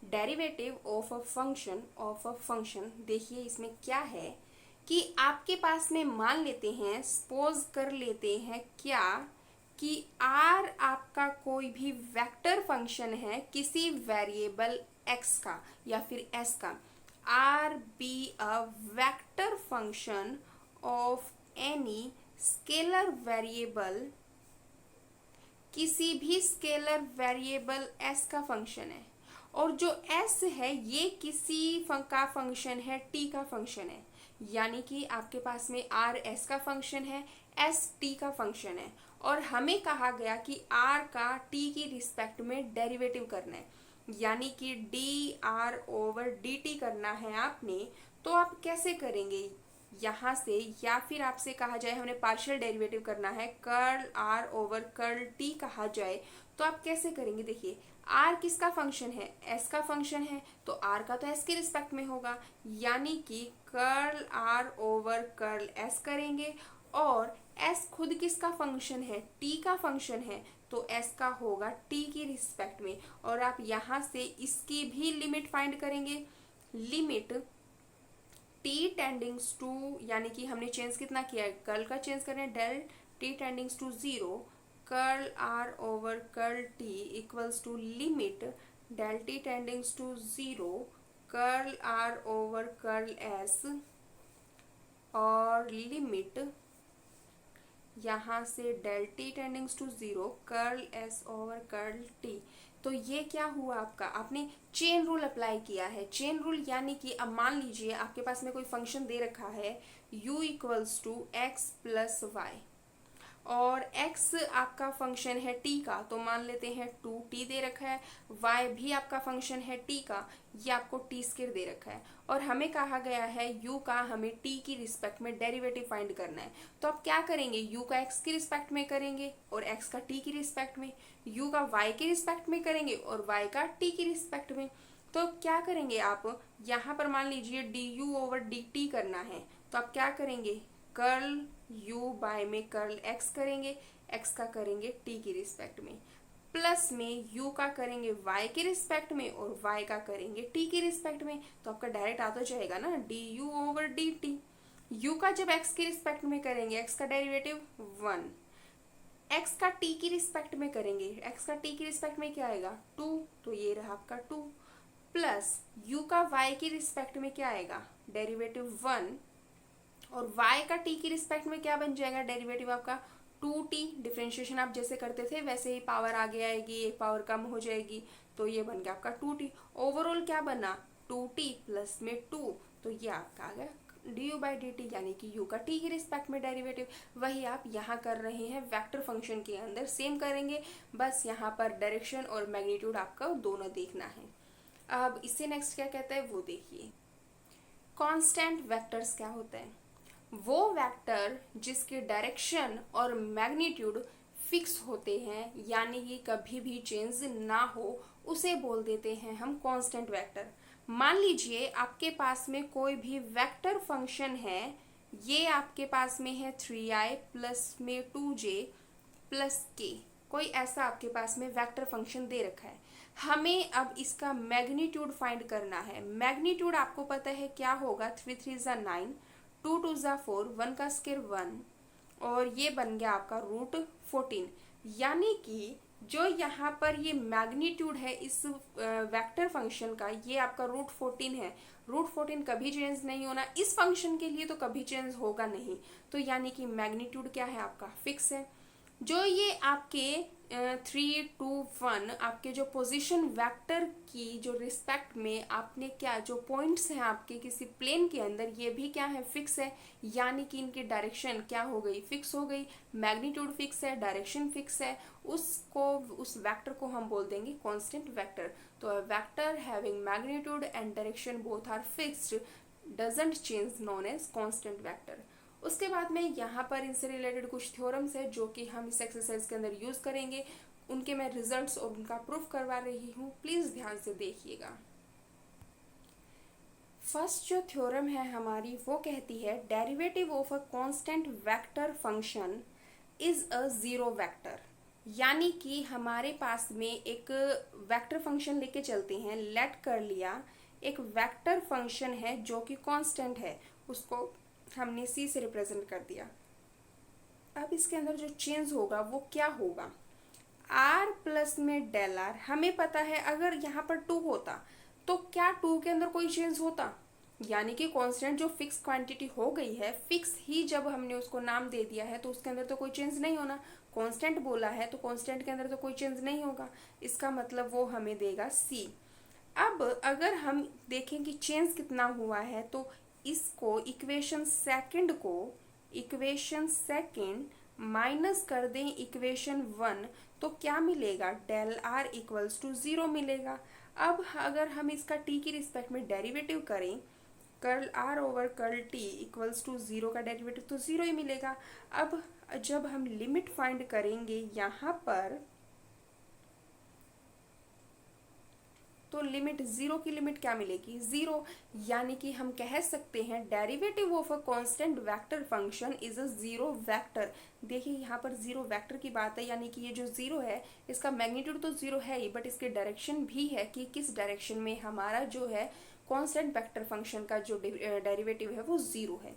डेरिवेटिव ऑफ अ फंक्शन। देखिए इसमें क्या है कि आपके पास में मान लेते हैं, सपोज कर लेते हैं क्या, कि आर आपका कोई भी वेक्टर फंक्शन है किसी वेरिएबल एक्स का या फिर एस का। R be a vector function of any scalar variable, किसी भी स्केलर वेरिएबल s का फंक्शन है, और जो s है ये किसी का फंक्शन है, t का फंक्शन है। यानी कि आपके पास में r s का फंक्शन है, s t का फंक्शन है, और हमें कहा गया कि r का t की रिस्पेक्ट में डेरिवेटिव करना है, यानी कि dr/dt करना है आपने। तो आप कैसे करेंगे यहाँ से, या फिर आपसे कहा जाए हमने पार्शियल डेरिवेटिव करना है, curl r over curl t कहा जाए, तो आप कैसे करेंगे। देखिए r किसका फंक्शन है, s का फंक्शन है, तो r का तो s के रिस्पेक्ट में होगा, यानी कि curl r over curl s करेंगे, और s खुद किसका फंक्शन है, t का फंक्शन है, तो s का होगा t की रिस्पेक्ट में। और आप यहाँ से इसकी भी लिमिट फाइंड करेंगे, लिमिट t टेंडिंग्स टू, यानी कि हमने चेंज कितना किया है, कर्ल का चेंज करें, del t tendings to 0, curl r over curl t equals to limit del t tendings to 0, curl r over curl s, और लिमिट यहाँ से del t tendings to 0, curl s over curl t। तो ये क्या हुआ आपका, आपने chain rule apply किया है। चेन रूल यानी कि अब मान लीजिए आपके पास में कोई फंक्शन दे रखा है u equals to X plus Y, और x आपका फंक्शन है t का, तो मान लेते हैं 2t दे रखा है, y भी आपका फंक्शन है t का, ये आपको t स्क्वायर दे रखा है, और हमें कहा गया है u का हमें t की रिस्पेक्ट में डेरिवेटिव फाइंड करना है। तो आप क्या करेंगे, u का x की रिस्पेक्ट में करेंगे और x का t की रिस्पेक्ट में, u का y की रिस्पेक्ट में करेंगे और y का t की रिस्पेक्ट में। तो क्या करेंगे आप, यहाँ पर मान लीजिए du ओवर dt करना है, तो आप क्या करेंगे, कर्ल u बाय में कर्ल x करेंगे, x का करेंगे t की रिस्पेक्ट में, प्लस में u का करेंगे y के रिस्पेक्ट में और y का करेंगे t की रिस्पेक्ट में। तो आपका डायरेक्ट आ तो जाएगा ना du ओवर dt। u का जब x की रिस्पेक्ट में करेंगे, x का डेरिवेटिव 1, x का t की रिस्पेक्ट में करेंगे, x का t की रिस्पेक्ट में क्या आएगा 2, तो ये रहा आपका 2, प्लस u का y की रिस्पेक्ट में क्या आएगा, डेरिवेटिव 1, और y का t की रिस्पेक्ट में क्या बन जाएगा, डेरिवेटिव आपका 2t। डिफरेंशिएशन आप जैसे करते थे वैसे ही पावर आगे आएगी, एक पावर कम हो जाएगी, तो ये बन गया आपका 2t। ओवरऑल क्या बना, 2t प्लस में 2, तो ये आपका आ गया du बाई dt, यानी कि u का t की रिस्पेक्ट में डेरिवेटिव। वही आप यहाँ कर रहे हैं वेक्टर फंक्शन के अंदर, सेम करेंगे, बस यहाँ पर डायरेक्शन और मैग्नीट्यूड आपका दोनों देखना है। अब इससे नेक्स्ट क्या कहता है वो देखिए, कांस्टेंट वेक्टर्स क्या होता है, वो वेक्टर जिसके डायरेक्शन और मैग्नीट्यूड फिक्स होते हैं, यानी कि कभी भी चेंज ना हो, उसे बोल देते हैं हम कांस्टेंट वेक्टर। मान लीजिए आपके पास में कोई भी वेक्टर फंक्शन है, ये आपके पास में है 3i प्लस में 2j प्लस k, कोई ऐसा आपके पास में वेक्टर फंक्शन दे रखा है। हमें अब इसका मैग्नीट्यूड फाइंड करना है। मैग्नीट्यूड आपको पता है क्या होगा, 3 3 ज़ा 9, 2 2 ज़ा 4, 1 का स्क्वायर 1, और ये बन गया आपका रूट 14। यानी कि जो यहाँ पर ये मैग्नीट्यूड है इस वेक्टर फंक्शन का, ये आपका रूट 14 है। रूट 14 कभी चेंज नहीं होना, इस फंक्शन के लिए तो कभी चेंज होगा नहीं, तो यानी कि मैग्नीट्यूड क्या है आपका, फिक्स है। जो ये आपके 3 2 1 आपके जो पोजीशन वेक्टर की जो रिस्पेक्ट में आपने क्या जो पॉइंट्स हैं आपके किसी प्लेन के अंदर, ये भी क्या है, फिक्स है। यानी कि इनकी डायरेक्शन क्या हो गई, फिक्स हो गई। मैग्नीट्यूड फिक्स है, डायरेक्शन फिक्स है। उस वेक्टर को हम बोल देंगे कांस्टेंट वेक्टर। तो vector having magnitude and direction both are fixed doesn't change, known as constant vector. उसके बाद में यहाँ पर इनसे रिलेटेड कुछ थ्योरम्स है जो कि हम इस एक्सरसाइज के अंदर यूज करेंगे। उनके मैं रिजल्ट्स और उनका प्रूफ करवा रही हूँ, प्लीज ध्यान से देखिएगा। फर्स्ट जो थ्योरम है हमारी वो कहती है derivative of a constant vector function is a zero vector. यानी कि हमारे पास में एक वेक्टर फंक्शन लेके चलते हैं, लेट कर लिया एक वेक्टर फंक्शन है जो कि कांस्टेंट है, उसको हमने सी से रिप्रेजेंट कर दिया। अब इसके अंदर जो चेंज होगा वो क्या होगा, आर प्लस में डेल आर। हमें पता है अगर यहाँ पर 2 होता तो क्या 2 के अंदर कोई चेंज होता, यानी कि कांस्टेंट जो फिक्स क्वांटिटी हो गई है, फिक्स ही जब हमने उसको नाम दे दिया है तो उसके अंदर तो कोई चेंज नहीं होना। कांस्टेंट बोला है तो कांस्टेंट के अंदर तो कोई चेंज नहीं होगा, इसका मतलब वो हमें देगा सी। अब अगर हम देखें कि चेंज कितना हुआ है तो इसको इक्वेशन सेकंड माइनस कर दें इक्वेशन 1, तो क्या मिलेगा, डेल आर इक्वल्स टू 0 मिलेगा। अब अगर हम इसका टी की रिस्पेक्ट में डेरिवेटिव करें, curl R over curl T equals to 0 का डेरिवेटिव तो 0 ही मिलेगा। अब जब हम लिमिट फाइंड करेंगे यहाँ पर, तो लिमिट 0 की लिमिट क्या मिलेगी, 0। यानी कि हम कह सकते हैं derivative of a constant vector function is a zero vector. देखिए यहाँ पर जीरो वेक्टर की बात है, यानी कि ये जो 0 है इसका मैग्नीट्यूड तो 0 है ही, बट इसके डायरेक्शन भी है कि किस डायरेक्शन में हमारा जो है कांस्टेंट वेक्टर फंक्शन का जो डेरिवेटिव है वो 0 है।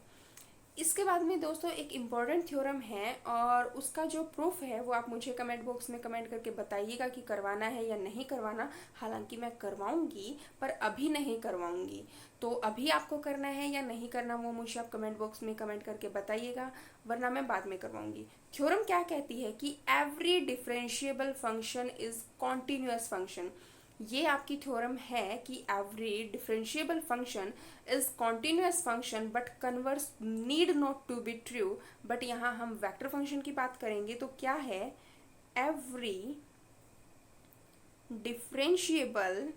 इसके बाद में दोस्तों एक इम्पॉर्टेंट थ्योरम है और उसका जो प्रूफ है वो आप मुझे कमेंट बॉक्स में कमेंट करके बताइएगा कि करवाना है या नहीं करवाना। हालांकि मैं करवाऊंगी पर अभी नहीं करवाऊंगी, तो अभी आपको करना है या नहीं करना वो मुझे आप कमेंट बॉक्स में कमेंट करके बताइएगा, वरना मैं बाद में करवाऊंगी। थ्योरम क्या कहती है कि every differentiable function is continuous function. ये आपकी थ्योरम है कि every differentiable function is continuous function but converse need not to be true. But यहाँ हम वेक्टर फंक्शन की बात करेंगे तो क्या है, every differentiable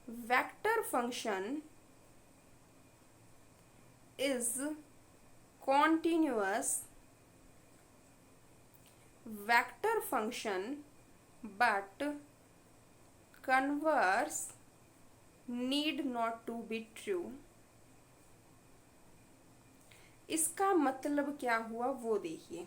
vector function is continuous vector function but converse need not to be true। इसका मतलब क्या हुआ वो देखिए,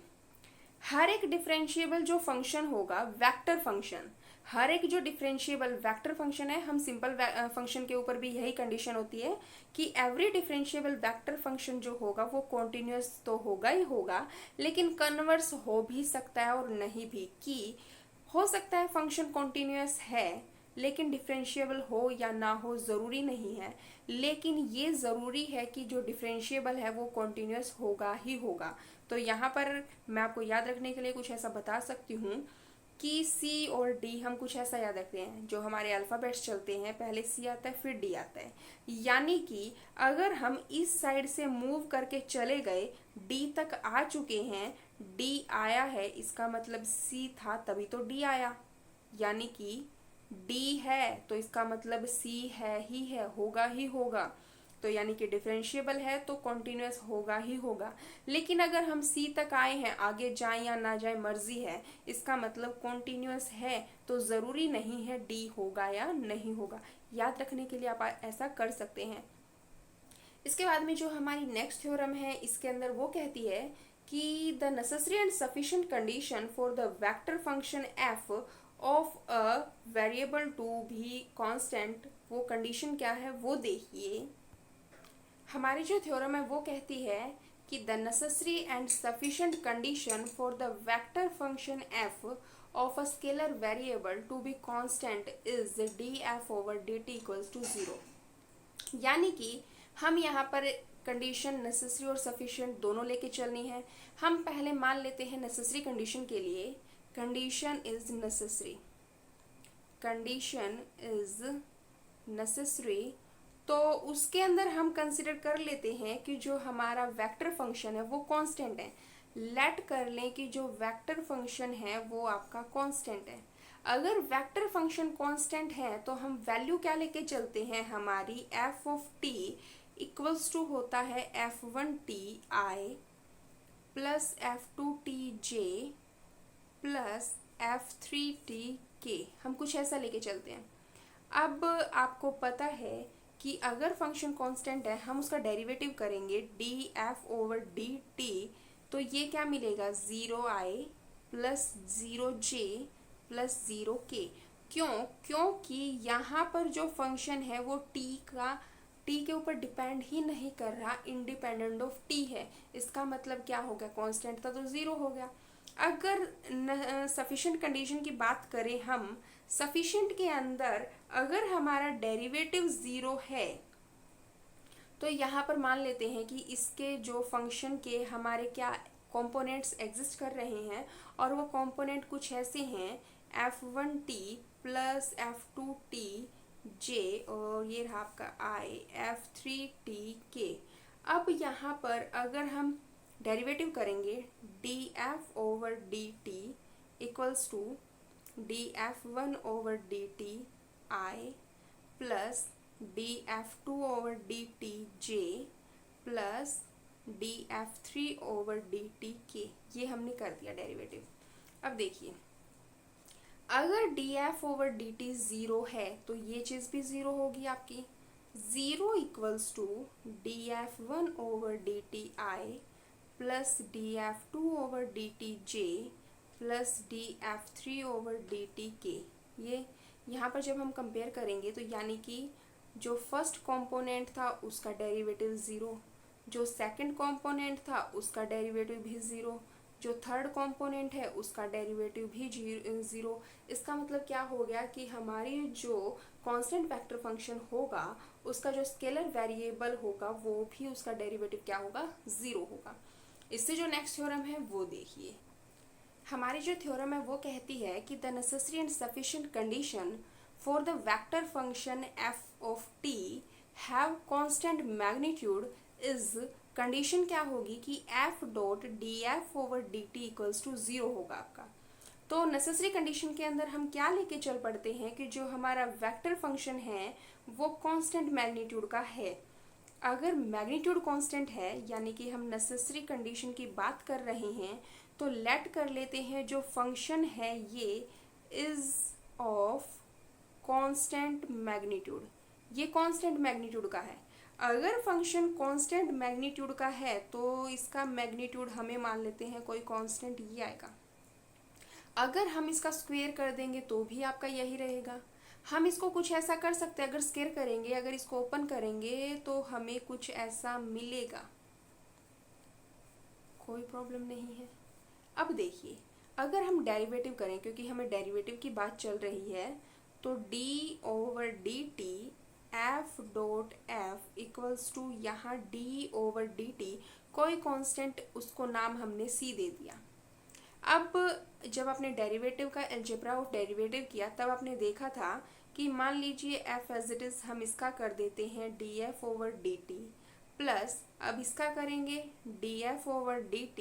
हर एक डिफरेंशिएबल जो फंक्शन होगा वेक्टर फंक्शन, हर एक जो डिफरेंशिएबल वेक्टर फंक्शन है, हम सिंपल फंक्शन के ऊपर भी यही कंडीशन होती है कि एवरी डिफरेंशिएबल वेक्टर फंक्शन जो होगा वो कॉन्टिन्यूअस तो होगा ही होगा, लेकिन कन्वर्स हो भी सकता है और नहीं भी। कि हो सकता है फंक्शन कॉन्टिन्यूअस है लेकिन डिफरेंशिएबल हो या ना हो ज़रूरी नहीं है, लेकिन ये ज़रूरी है कि जो डिफरेंशिएबल है वो कॉन्टिन्यूअस होगा ही होगा। तो यहाँ पर मैं आपको याद रखने के लिए कुछ ऐसा बता सकती हूँ कि सी और डी हम कुछ ऐसा याद रखते हैं, जो हमारे अल्फ़ाबेट्स चलते हैं पहले सी आता है फिर डी आता है। यानी कि अगर हम इस साइड से मूव करके चले गए, डी तक आ चुके हैं, डी आया है, इसका मतलब सी था तभी तो डी आया। यानी कि डी है तो इसका मतलब सी है ही है, होगा ही होगा। तो यानी कि डिफरेंशिएबल है तो कॉन्टिन्यूअस होगा ही होगा। लेकिन अगर हम सी तक आए हैं, आगे जाए या ना जाए मर्जी है, इसका मतलब कॉन्टिन्यूअस है तो ज़रूरी नहीं है डी होगा या नहीं होगा। याद रखने के लिए आप ऐसा कर सकते हैं। इसके बाद में जो हमारी नेक्स्ट थ्योरम है इसके अंदर वो कहती है कि the necessary and sufficient condition for the vector function F of a variable to be constant, वो कंडीशन क्या है वो देखिए। हमारी जो थ्योरम है वो कहती है कि the necessary and sufficient condition for the vector function F of a scalar variable to be constant is D F over D T equals to 0। यानी कि हम यहाँ पर कंडीशन नेसेसरी और सफिशिएंट दोनों लेके चलनी है। हम पहले मान लेते हैं नेसेसरी कंडीशन के लिए, condition is necessary, condition is necessary. तो उसके अंदर हम कंसिडर कर लेते हैं कि जो हमारा वेक्टर फंक्शन है वो कांस्टेंट है। लेट कर लें कि जो वेक्टर फंक्शन है वो आपका कांस्टेंट है। अगर वेक्टर फंक्शन कांस्टेंट है तो हम वैल्यू क्या लेके चलते हैं, हमारी F of T equals to होता है f1ti plus f2tj plus f3tk। हम कुछ ऐसा लेके चलते हैं। अब आपको पता है कि अगर फंक्शन कांस्टेंट है हम उसका डेरिवेटिव करेंगे df/dt, तो ये क्या मिलेगा 0i plus 0j plus 0k। क्योंकि यहाँ पर जो फंक्शन है वो टी के ऊपर डिपेंड ही नहीं कर रहा, इंडिपेंडेंट ऑफ टी है। इसका मतलब क्या हो गया, कांस्टेंट था तो 0 हो गया। अगर सफिशिएंट कंडीशन की बात करें हम, सफिशिएंट के अंदर अगर हमारा डेरिवेटिव 0 है तो यहाँ पर मान लेते हैं कि इसके जो फंक्शन के हमारे क्या कंपोनेंट्स एग्जिस्ट कर रहे हैं, और वो कंपोनेंट कुछ ऐसे हैं f1t प्लस f2tj और ये रहा आपका i f3tk। अब यहाँ पर अगर हम डेरिवेटिव करेंगे df/dt equals to df1/dt i plus df2/dt j plus df3/dt k। ये हमने कर दिया डेरिवेटिव। अब देखिए, अगर df/dt 0 है तो ये चीज़ भी 0 होगी आपकी। 0 equals to df1/dt i plus df2/dt j plus df3/dt k। ये यहाँ पर जब हम कंपेयर करेंगे तो यानी कि जो फर्स्ट कंपोनेंट था उसका डेरिवेटिव 0, जो सेकंड कंपोनेंट था उसका डेरिवेटिव भी 0, जो थर्ड कंपोनेंट है उसका डेरिवेटिव भी 0। इसका मतलब क्या हो गया कि हमारी जो कांस्टेंट वेक्टर फंक्शन होगा उसका जो स्केलर वेरिएबल होगा वो भी उसका डेरिवेटिव क्या होगा, 0 होगा। इससे जो नेक्स्ट थ्योरम है वो देखिए, हमारी जो थ्योरम है वो कहती है कि the necessary and sufficient condition for the vector function f of t have constant magnitude is, condition क्या होगी कि f dot df/dt equals to 0 होगा आपका। तो नेसेसरी कंडीशन के अंदर हम क्या लेके चल पड़ते हैं कि जो हमारा वेक्टर फंक्शन है वो कांस्टेंट मैग्नीट्यूड का है। अगर मैग्नीट्यूड कांस्टेंट है यानी कि हम नेसेसरी कंडीशन की बात कर रहे हैं, तो लेट कर लेते हैं जो फंक्शन है ये इज ऑफ कांस्टेंट मैग्नीट्यूड, ये कांस्टेंट मैग्नीट्यूड का है। अगर फंक्शन कांस्टेंट मैग्नीट्यूड का है तो इसका मैग्नीट्यूड हमें मान लेते हैं कोई कांस्टेंट ये आएगा। अगर हम इसका स्क्वायर कर देंगे तो भी आपका यही रहेगा। हम इसको कुछ ऐसा कर सकते हैं, अगर स्क्वायर करेंगे, अगर इसको ओपन करेंगे तो हमें कुछ ऐसा मिलेगा, कोई प्रॉब्लम नहीं है। अब देखिए, अगर हम डेरिवेटिव करें, क्योंकि हमें डेरिवेटिव की बात चल रही है, तो d/dt f dot f equals to यहाँ d/dt कोई कांस्टेंट, उसको नाम हमने c दे दिया। अब जब आपने डेरिवेटिव का अलजेब्रा ऑफ डेरिवेटिव किया तब आपने देखा था कि मान लीजिए f एज इट इज हम इसका कर देते हैं df/dt प्लस अब इसका करेंगे df/dt,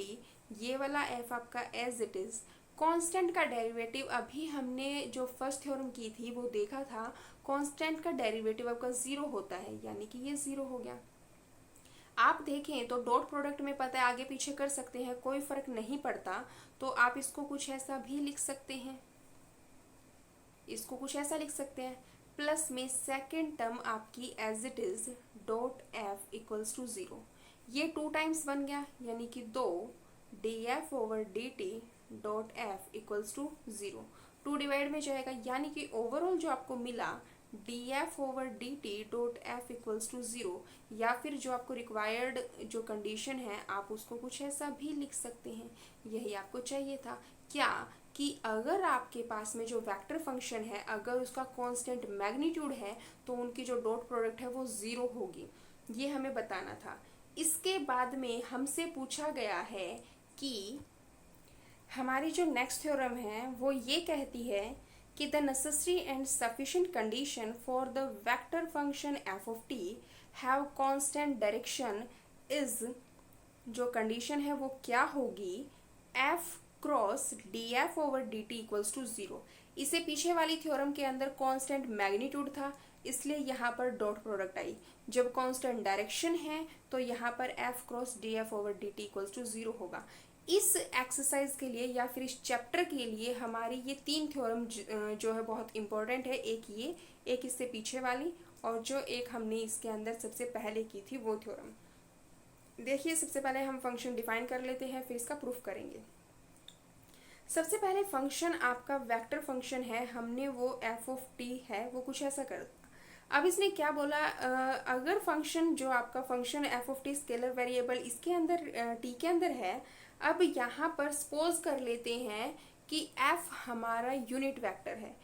ये वाला f आपका एज इट इज। कांस्टेंट का डेरिवेटिव अभी हमने जो फर्स्ट थ्योरम की थी वो देखा था, कांस्टेंट का डेरिवेटिव आपका 0 होता है, यानी कि ये 0 हो गया। आप देखें तो डॉट प्रोडक्ट में पता है आगे पीछे कर सकते हैं, कोई फर्क नहीं पड़ता। तो आप इसको कुछ ऐसा भी लिख सकते हैं, इसको कुछ ऐसा लिख सकते हैं, प्लस में सेकेंड टर्म आपकी as it is dot F equals to 0। ये 2 टाइम्स बन गया यानी कि 2 df/dt dot F equals to 0। 2 divide में जाएगा यानी कि ओवरऑल जो आपको मिला df/dt dot F equals to 0, या फिर जो आपको रिक्वायर्ड जो कंडीशन है आप उसको कुछ ऐसा भी लिख सकते हैं। यही आपको चाहिए था क्या, कि अगर आपके पास में जो वेक्टर फंक्शन है अगर उसका कांस्टेंट मैग्नीट्यूड है तो उनकी जो डॉट प्रोडक्ट है वो 0 होगी, ये हमें बताना था। इसके बाद में हमसे पूछा गया है कि हमारी जो नेक्स्ट थ्योरम है वो ये कहती है कि the necessary and sufficient condition for the vector function F of T have constant direction is, जो कंडीशन है वो क्या होगी, F cross D F over D T equals to zero. इसे पीछे वाली थ्योरम के अंदर कांस्टेंट मैग्नीट्यूड था, इसलिए यहाँ पर डॉट प्रोडक्ट आई। जब कांस्टेंट डायरेक्शन है तो यहाँ पर F cross D F over D T equals to zero होगा। इस एक्सरसाइज के लिए या फिर इस चैप्टर के लिए हमारी ये तीन थ्योरम जो है बहुत इंपॉर्टेंट है। एक ये, एक इससे पीछे वाली, और जो एक हमने इसके अंदर सबसे पहले की थी वो थ्योरम। देखिए, सबसे पहले हम फंक्शन डिफाइन कर लेते हैं, फिर इसका प्रूफ करेंगे। सबसे पहले फंक्शन आपका वेक्टर फंक्शन है, हमने वो एफ ऑफ टी है वो कुछ ऐसा कर। अब इसने क्या बोला, अगर फंक्शन जो आपका function F of T scalar variable इसके अंदर टी के अंदर है, अब यहाँ पर सपोज कर लेते हैं कि एफ हमारा यूनिट वेक्टर है।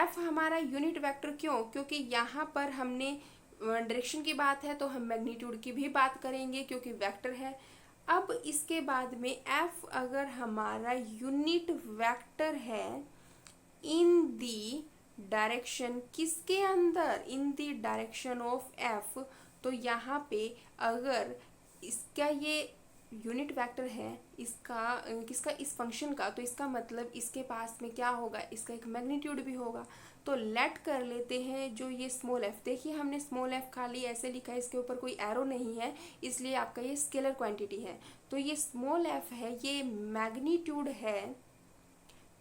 एफ हमारा यूनिट वेक्टर क्यों? क्योंकि यहाँ पर हमने डायरेक्शन की बात है तो हम मैग्नीट्यूड की भी बात करेंगे क्योंकि वेक्टर है। अब इसके बाद में एफ अगर हमारा यूनिट वेक्टर है इन दी डायरेक्शन, किसके अंदर, इन दी डायरेक्शन ऑफ एफ, तो यहाँ पे अगर इसका ये यूनिट वेक्टर है इसका किसका, इस फंक्शन का, तो इसका मतलब इसके पास में क्या होगा, इसका एक मैग्नीट्यूड भी होगा। तो लेट कर लेते हैं जो ये स्मॉल एफ, देखिए हमने स्मॉल एफ खाली ऐसे लिखा है, इसके ऊपर कोई एरो नहीं है, इसलिए आपका ये स्केलर क्वांटिटी है। तो ये स्मॉल एफ है, ये मैग्नीट्यूड है,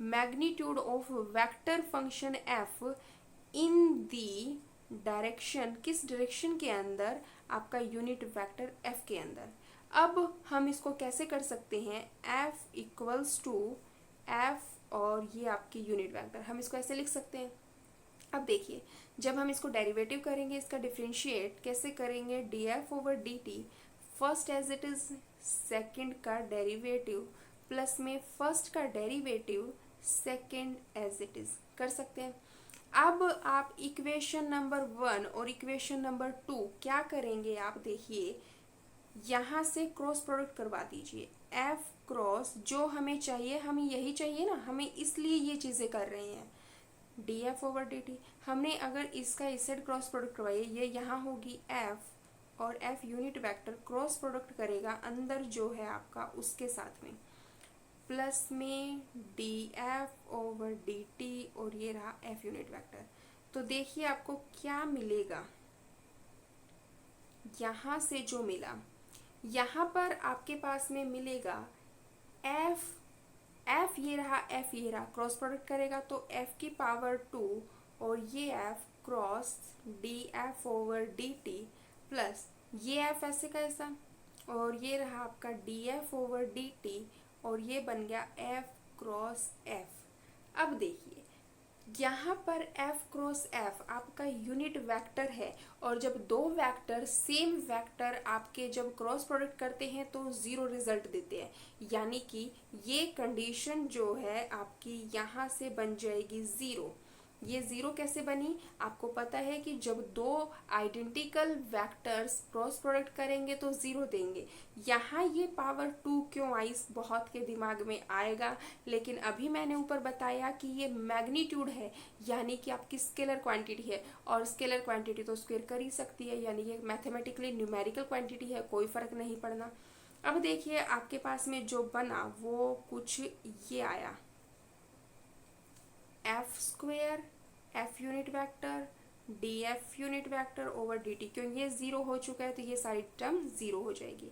magnitude of vector function F in the direction, किस डायरेक्शन के अंदर, आपका यूनिट वेक्टर एफ के अंदर। अब हम इसको कैसे कर सकते हैं, एफ इक्वल्स टू एफ और ये आपकी यूनिट वेक्टर, हम इसको ऐसे लिख सकते हैं। अब देखिए, जब हम इसको डेरिवेटिव करेंगे, इसका डिफरेंशिएट कैसे करेंगे, D F over D T, first as it is, second का डेरिवेटिव प्लस में फर्स्ट का derivative second as it is कर सकते हैं। अब आप इक्वेशन नंबर 1 और इक्वेशन नंबर 2 क्या करेंगे, आप देखिए यहाँ से क्रॉस प्रोडक्ट करवा दीजिए। एफ क्रॉस जो हमें चाहिए, हमें यही चाहिए ना, हमें इसलिए ये चीज़ें कर रहे हैं। D F over D T, हमने अगर इसका इस साइड क्रॉस प्रोडक्ट करवाइए, ये यहाँ होगी एफ और F unit vector cross product करेगा अंदर जो है आपका उसके साथ में, प्लस में D F over D T और ये रहा एफ यूनिट वेक्टर। तो देखिए आपको क्या मिलेगा, यहाँ से जो मिला, यहाँ पर आपके पास में मिलेगा एफ, एफ ये रहा, एफ ये रहा, क्रॉस प्रोडक्ट करेगा तो एफ की पावर 2 और ये F cross D F over D T plus ये एफ ऐसे का ऐसा और ये रहा आपका D F over D T और ये बन गया एफ क्रॉस एफ। अब देखिए यहाँ पर एफ क्रॉस एफ आपका यूनिट वेक्टर है, और जब दो वेक्टर सेम वेक्टर आपके जब क्रॉस प्रोडक्ट करते हैं तो जीरो रिजल्ट देते हैं, यानी कि ये कंडीशन जो है आपकी यहाँ से बन जाएगी जीरो। ये जीरो कैसे बनी, आपको पता है कि जब दो आइडेंटिकल वेक्टर्स क्रॉस प्रोडक्ट करेंगे तो जीरो देंगे। यहाँ ये पावर 2 क्यों आई, बहुत के दिमाग में आएगा, लेकिन अभी मैंने ऊपर बताया कि ये मैग्नीट्यूड है, यानी कि आपकी स्केलर क्वांटिटी है, और स्केलर क्वांटिटी तो स्क्वायर कर ही सकती है, यानी ये मैथमेटिकली न्यूमेरिकल क्वांटिटी है, कोई फर्क नहीं पड़ना। अब देखिए आपके पास में जो बना वो कुछ ये आया, F square F unit vector D F unit vector over D T, क्यों ये जीरो हो चुका है तो ये सारी टर्म जीरो हो जाएगी,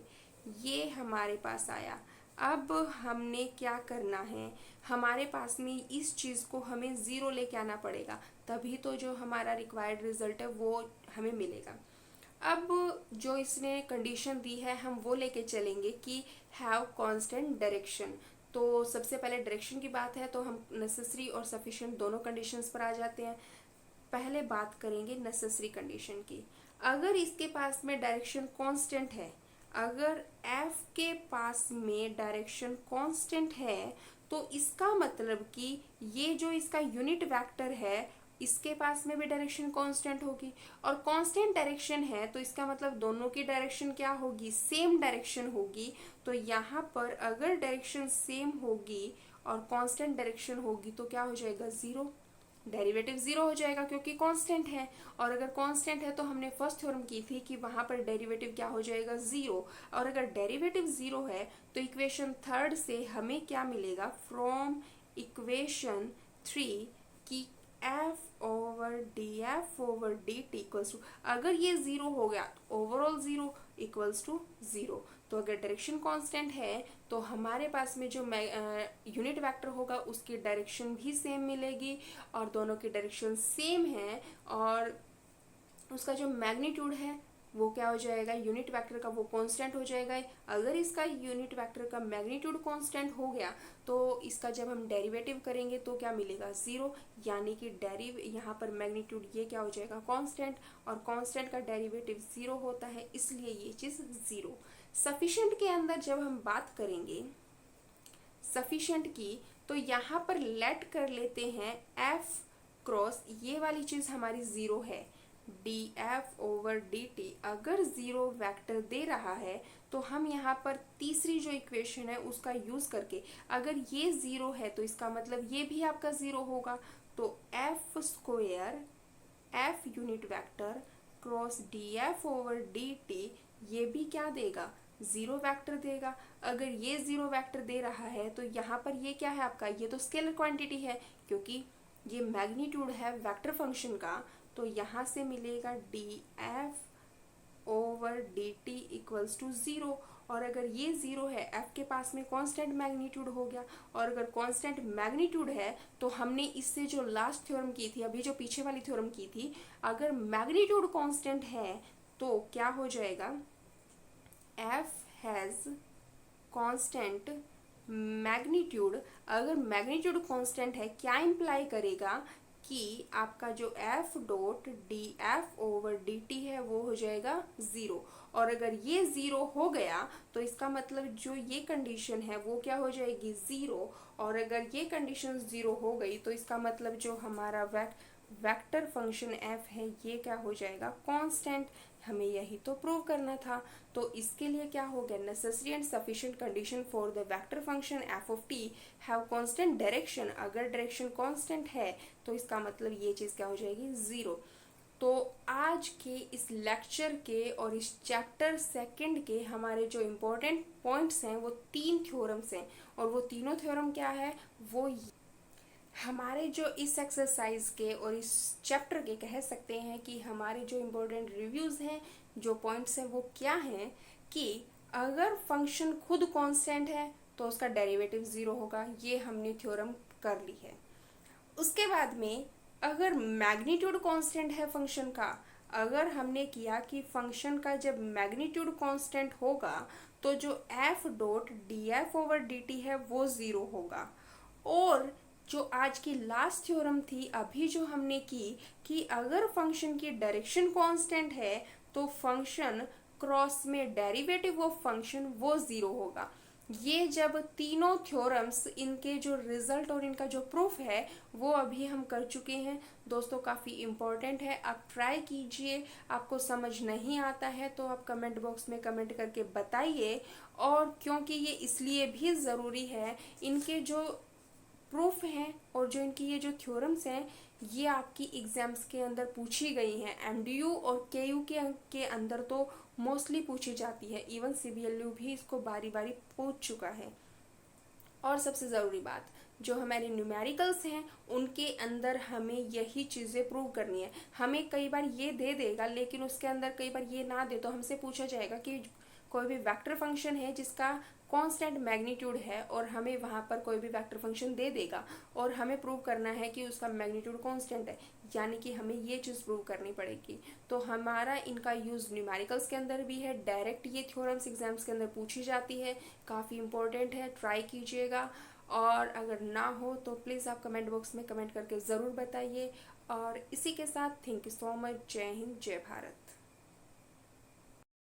ये हमारे पास आया। अब हमने क्या करना है, हमारे पास में इस चीज़ को हमें ज़ीरो लेके आना पड़ेगा, तभी तो जो हमारा रिक्वायर्ड रिजल्ट है वो हमें मिलेगा। अब जो इसने कंडीशन दी है हम वो लेके चलेंगे कि हैव कांस्टेंट डायरेक्शन। तो सबसे पहले डायरेक्शन की बात है तो हम नेसेसरी और सफिशिएंट दोनों कंडीशंस पर आ जाते हैं। पहले बात करेंगे नेसेसरी कंडीशन की। अगर इसके पास में डायरेक्शन कांस्टेंट है, अगर एफ के पास में डायरेक्शन कांस्टेंट है तो इसका मतलब कि ये जो इसका यूनिट वेक्टर है इसके पास में भी डायरेक्शन कांस्टेंट होगी, और कांस्टेंट डायरेक्शन है तो इसका मतलब दोनों की डायरेक्शन क्या होगी, सेम डायरेक्शन होगी। तो यहाँ पर अगर डायरेक्शन सेम होगी और कांस्टेंट डायरेक्शन होगी तो क्या हो जाएगा, जीरो, डेरिवेटिव जीरो हो जाएगा क्योंकि कांस्टेंट है। और अगर कांस्टेंट है तो हमने फर्स्ट थ्योरम की थी कि वहां पर डेरिवेटिव क्या हो जाएगा, जीरो। और अगर डेरिवेटिव जीरो है तो इक्वेशन थर्ड से हमें क्या मिलेगा, फ्रॉम इक्वेशन थ्री की F over D F over D T equals to, अगर ये जीरो हो गया तो overall zero equals to zero. तो अगर डायरेक्शन कांस्टेंट है तो हमारे पास में जो यूनिट वेक्टर होगा उसकी डायरेक्शन भी सेम मिलेगी, और दोनों की डायरेक्शन सेम है, और उसका जो मैग्नीट्यूड है वो क्या हो जाएगा, यूनिट वेक्टर का वो कांस्टेंट हो जाएगा। अगर इसका यूनिट वेक्टर का मैग्नीट्यूड कांस्टेंट हो गया तो इसका जब हम डेरिवेटिव करेंगे तो क्या मिलेगा, जीरो, यानी कि यहाँ पर मैग्नीट्यूड ये क्या हो जाएगा, कांस्टेंट, और कांस्टेंट का डेरिवेटिव जीरो होता है, इसलिए ये चीज़ जीरो। सफिशिएंट के अंदर जब हम बात करेंगे सफिशिएंट की, तो यहाँ पर लेट कर लेते हैं एफ क्रॉस, ये वाली चीज़ हमारी जीरो है, D F over D T अगर जीरो वेक्टर दे रहा है तो हम यहाँ पर तीसरी जो इक्वेशन है उसका यूज करके, अगर ये जीरो है तो इसका मतलब ये भी आपका जीरो होगा। तो F square F unit vector cross D F over D T, ये भी क्या देगा, जीरो वेक्टर देगा। अगर ये जीरो वेक्टर दे रहा है तो यहाँ पर ये क्या है आपका, ये तो स्केलर क्वांटिटी है क्योंकि ये मैग्नीट्यूड है वेक्टर फंक्शन का। तो यहाँ से मिलेगा D F over D T equals to zero, और अगर ये जीरो है, एफ के पास में कांस्टेंट मैग्नीट्यूड हो गया, और अगर कांस्टेंट मैग्नीट्यूड है तो हमने इससे जो लास्ट थ्योरम की थी, अभी जो पीछे वाली थ्योरम की थी, अगर मैग्नीट्यूड कांस्टेंट है तो क्या हो जाएगा, एफ हैज कांस्टेंट मैग्नीट्यूड। अगर मैग्नीट्यूड कांस्टेंट है क्या इंप्लाई करेगा कि आपका जो F dot D F over D T है वो हो जाएगा जीरो, और अगर ये जीरो हो गया तो इसका मतलब जो ये कंडीशन है वो क्या हो जाएगी, जीरो, और अगर ये कंडीशन जीरो हो गई तो इसका मतलब जो हमारा वेक्टर फंक्शन एफ है ये क्या हो जाएगा, कांस्टेंट। हमें यही तो प्रूव करना था। तो इसके लिए क्या हो गया, necessary and sufficient condition for the vector function F of T have constant direction, अगर डायरेक्शन कांस्टेंट है तो इसका मतलब ये चीज़ क्या हो जाएगी, जीरो। तो आज के इस लेक्चर के और इस चैप्टर सेकंड के हमारे जो इम्पोर्टेंट पॉइंट्स हैं वो तीन थ्योरम्स हैं, और वो तीनों थ्योरम क्या है, वो हमारे जो इस एक्सरसाइज के और इस चैप्टर के कह सकते हैं कि हमारे जो इम्पोर्टेंट रिव्यूज़ हैं, जो पॉइंट्स हैं वो क्या हैं, कि अगर फंक्शन खुद कांस्टेंट है तो उसका डेरिवेटिव ज़ीरो होगा, ये हमने थ्योरम कर ली है। उसके बाद में अगर मैग्नीट्यूड कांस्टेंट है फंक्शन का, अगर हमने किया कि फंक्शन का जब मैग्नीट्यूड कांस्टेंट होगा तो जो F dot D F over D T है वो ज़ीरो होगा। और जो आज की लास्ट थ्योरम थी अभी जो हमने की, कि अगर फंक्शन की डायरेक्शन कांस्टेंट है तो फंक्शन क्रॉस में डेरिवेटिव ऑफ फंक्शन वो ज़ीरो होगा। ये जब तीनों थ्योरम्स, इनके जो रिजल्ट और इनका जो प्रूफ है वो अभी हम कर चुके हैं दोस्तों, काफ़ी इम्पोर्टेंट है, आप ट्राई कीजिए। आपको समझ नहीं आता है तो आप कमेंट बॉक्स में कमेंट करके बताइए, और क्योंकि ये इसलिए भी ज़रूरी है, इनके जो प्रूफ हैं और जो इनकी ये जो थ्योरम्स हैं ये आपकी एग्जाम्स के अंदर पूछी गई हैं, एमडीयू और केयू के अंदर तो मोस्टली पूछी जाती है, इवन सीबीएलयू भी इसको बारी बारी पूछ चुका है। और सबसे ज़रूरी बात, जो हमारे न्यूमेरिकल्स हैं उनके अंदर हमें यही चीज़ें प्रूव करनी है। हमें कई बार ये दे देगा लेकिन उसके अंदर कई बार ये ना दे तो हमसे पूछा जाएगा कि कोई भी वेक्टर फंक्शन है जिसका कांस्टेंट मैग्नीट्यूड है, और हमें वहाँ पर कोई भी वेक्टर फंक्शन दे देगा और हमें प्रूव करना है कि उसका मैग्नीट्यूड कांस्टेंट है, यानी कि हमें ये चीज़ प्रूव करनी पड़ेगी। तो हमारा इनका यूज़ न्यूमेरिकल्स के अंदर भी है, डायरेक्ट ये थ्योरम्स एग्जाम्स के अंदर पूछी जाती है, काफ़ी इंपॉर्टेंट है, ट्राई कीजिएगा। और अगर ना हो तो प्लीज़ आप कमेंट बॉक्स में कमेंट करके ज़रूर बताइए। और इसी के साथ थैंक यू सो मच, जय हिंद, जय भारत।